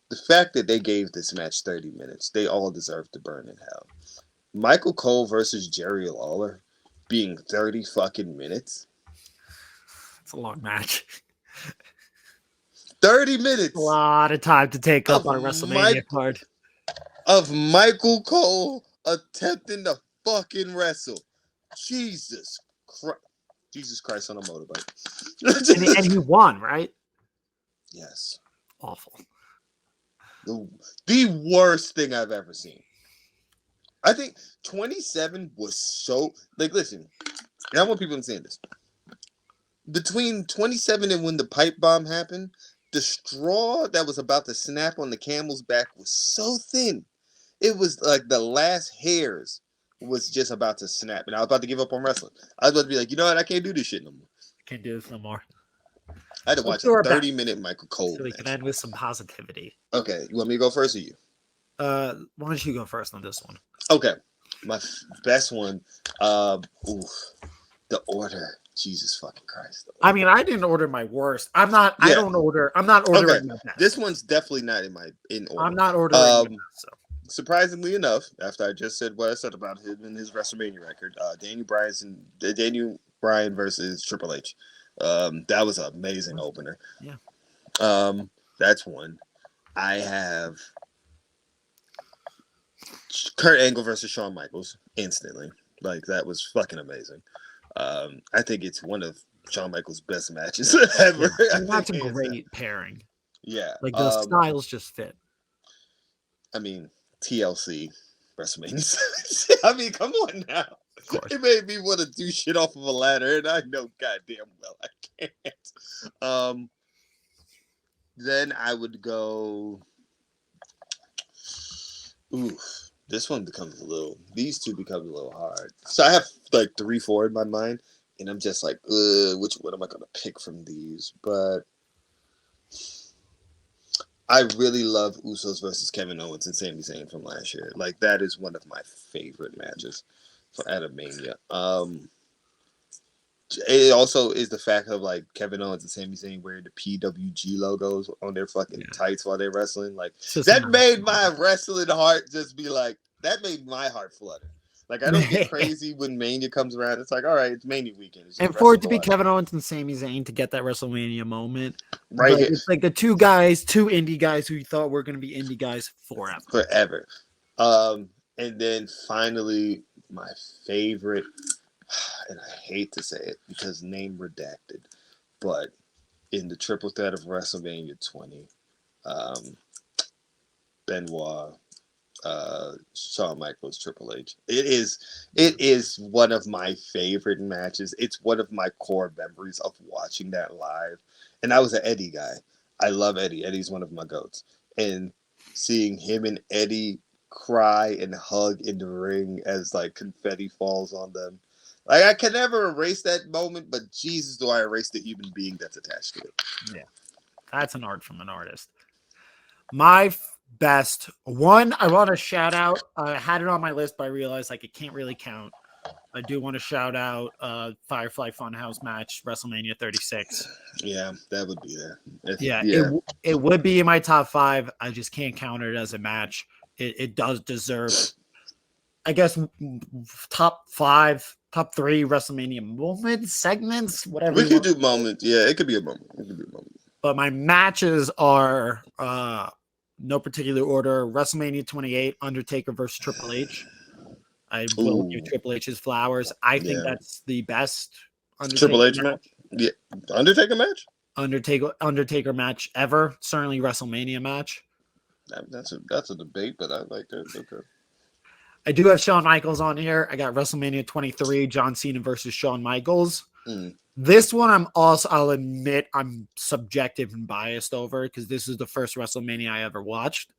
The fact that they gave this match 30 minutes, they all deserve to burn in hell. Michael Cole versus Jerry Lawler being 30 fucking minutes. It's a long match. 30 minutes. A lot of time to take up of on a WrestleMania card. Of Michael Cole attempting to fucking wrestle. Jesus Christ. Jesus Christ on a motorbike. And he won, right? Yes. Awful. The worst thing I've ever seen. I think 27 was so like. Listen, and I want people to understand this. Between 27 and when the pipe bomb happened, the straw that was about to snap on the camel's back was so thin. It was like the last hairs was just about to snap, and I was about to give up on wrestling. I was about to be like, you know what? I can't do this shit no more. Can't do this no more. I had to watch a 30-minute Michael Cole so we match. can end with some positivity. Okay, you want me to go first or you? Why don't you go first on this one? Okay, my best one. The Order. Jesus fucking Christ. I mean, I didn't order my worst. I'm not. Yeah. I'm not ordering okay. my best. This one's definitely not in order. I'm not ordering. My best, so. Surprisingly enough, after I just said what I said about him and his WrestleMania record, Daniel Bryan versus Triple H. That was an amazing opener. Yeah. That's one. I have Kurt Angle versus Shawn Michaels instantly. Like, that was fucking amazing. I think it's one of Shawn Michaels' best matches ever. Yeah. That's a great pairing. Yeah. Like, the styles just fit. I mean, TLC WrestleMania. I mean, come on now. It made me want to do shit off of a ladder, and I know goddamn well I can't. Then I would go. Oof. This one becomes these two become a little hard. So I have like 3, 4 in my mind, and I'm just like, which one am I going to pick from these? But I really love Usos versus Kevin Owens and Sami Zayn from last year. Like, that is one of my favorite matches for Mania. It also is the fact of like Kevin Owens and Sami Zayn wearing the PWG logos on their fucking tights while they're wrestling. Like, that made my wrestling heart just be like, that made my heart flutter. Like, I don't get crazy when Mania comes around. It's like, all right, it's Mania weekend. And for it to be Kevin Owens and Sami Zayn to get that WrestleMania moment, right? It's like the two indie guys who you thought were going to be indie guys forever. And then finally, my favorite, and I hate to say it because name redacted, but in the triple threat of WrestleMania 20, Benoit, Shawn Michaels, Triple H. It is one of my favorite matches. It's one of my core memories of watching that live. And I was an Eddie guy. I love Eddie. Eddie's one of my goats. And seeing him and Eddie cry and hug in the ring as like confetti falls on them. Like, I can never erase that moment, but Jesus, do I erase the human being that's attached to it. Yeah. That's an art from an artist. My best one, I want to shout out. I had it on my list, but I realized like it can't really count. I do want to shout out Firefly Funhouse match, WrestleMania 36. Yeah, that would be there. Yeah. It would be in my top 5. I just can't count it as a match. It does deserve, I guess, top 5, top 3 WrestleMania moments, segments, whatever We you could want. do moments. Yeah, it could be a moment. It could be a moment. But my matches are no particular order. WrestleMania 28, Undertaker versus Triple H. I will give Ooh, Triple H his flowers. I think yeah. that's the best Triple Undertaker H match. Yeah, Undertaker match. Undertaker match ever. Certainly WrestleMania match. That's a debate, but I like that. Okay. I do have Shawn Michaels on here. I got WrestleMania 23, John Cena versus Shawn Michaels. Mm. This one I'll admit I'm subjective and biased over because this is the first WrestleMania I ever watched.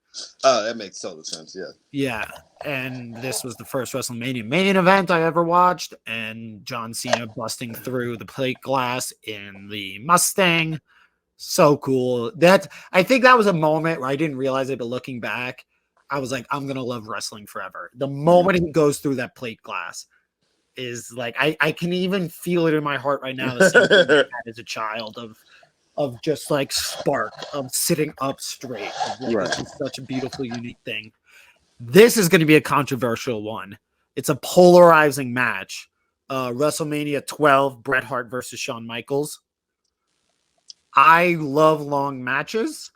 Oh, that makes total sense. Yeah. Yeah. And this was the first WrestleMania main event I ever watched. And John Cena busting through the plate glass in the Mustang. So cool. I think that was a moment where I didn't realize it, but looking back, I was like, I'm gonna love wrestling forever. The moment he goes through that plate glass is like I can even feel it in my heart right now. The same thing I had as a child of just like spark of sitting up straight. Like, Right. it's just such a beautiful, unique thing. This is going to be a controversial one. It's a polarizing match. WrestleMania 12, Bret Hart versus Shawn Michaels. I love long matches.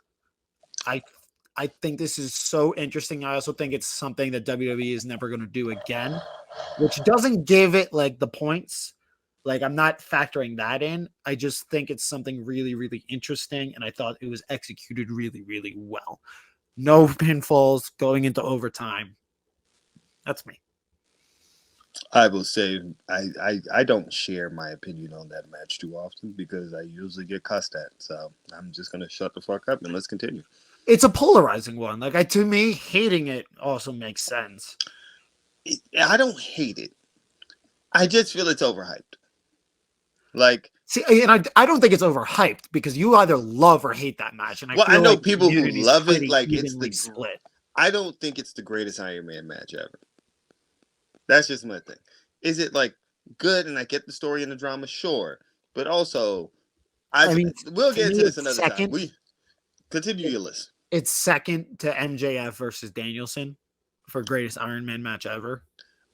I think this is so interesting. I also think it's something that WWE is never going to do again, which doesn't give it like the points. Like I'm not factoring that in. I just think it's something really, really interesting. And I thought it was executed really, really well. No pinfalls going into overtime. That's me. I will say I don't share my opinion on that match too often because I usually get cussed at. So I'm just gonna shut the fuck up and let's continue. It's a polarizing one. Like to me, hating it also makes sense. I don't hate it. I just feel it's overhyped. Like, see, and I don't think it's overhyped because you either love or hate that match, and well, I know like people who community's love it. pretty Like, it's evenly split. I don't think it's the greatest Iron Man match ever. That's just my thing. Is it like good? And I get the story and the drama, sure, but also, I mean, we'll get into this it's another time. We continue your list. It's second to MJF versus Danielson for greatest Iron Man match ever.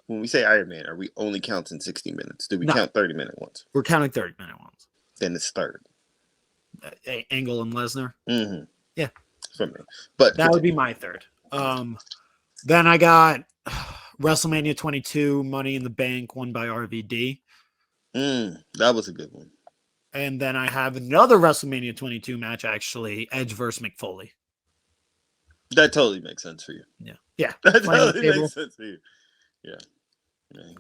When we say Iron Man, are we only counting 60 minutes? Do we count 30-minute ones? We're counting 30-minute ones. Then it's third. Angle and Lesnar. Mm-hmm. Yeah. For me. But that would be my third. Then I got WrestleMania 22, Money in the Bank, won by RVD. That was a good one. And then I have another WrestleMania 22 match, actually, Edge versus McFoley. That totally makes sense for you. Yeah. Yeah. That totally makes sense for you. Yeah.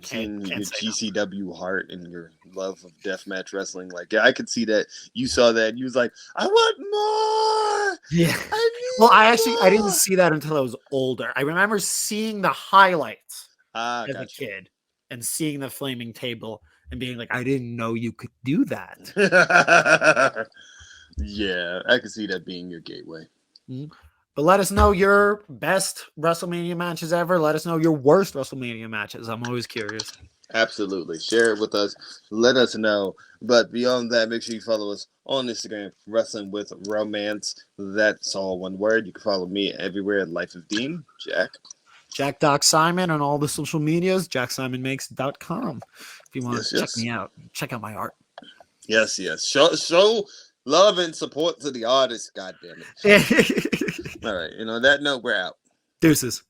Seeing your GCW heart and your love of deathmatch wrestling, like, yeah, I could see that. You saw that and you was like, I want more. Yeah. I didn't see that until I was older. I remember seeing the highlights as a kid and seeing the flaming table and being like, I didn't know you could do that. Yeah, I could see that being your gateway. Mm-hmm. But let us know your best WrestleMania matches ever. Let us know your worst WrestleMania matches. I'm always curious. Absolutely. Share it with us. Let us know. But beyond that, make sure you follow us on Instagram, Wrestling with Wromance. That's all one word. You can follow me everywhere at Life of Dean. Jack Doc Simon on all the social medias, jacksimonmakes.com. If you want to check me out, check out my art. Yes. Show love and support to the artist, goddammit. All right. On that note, we're out. Deuces.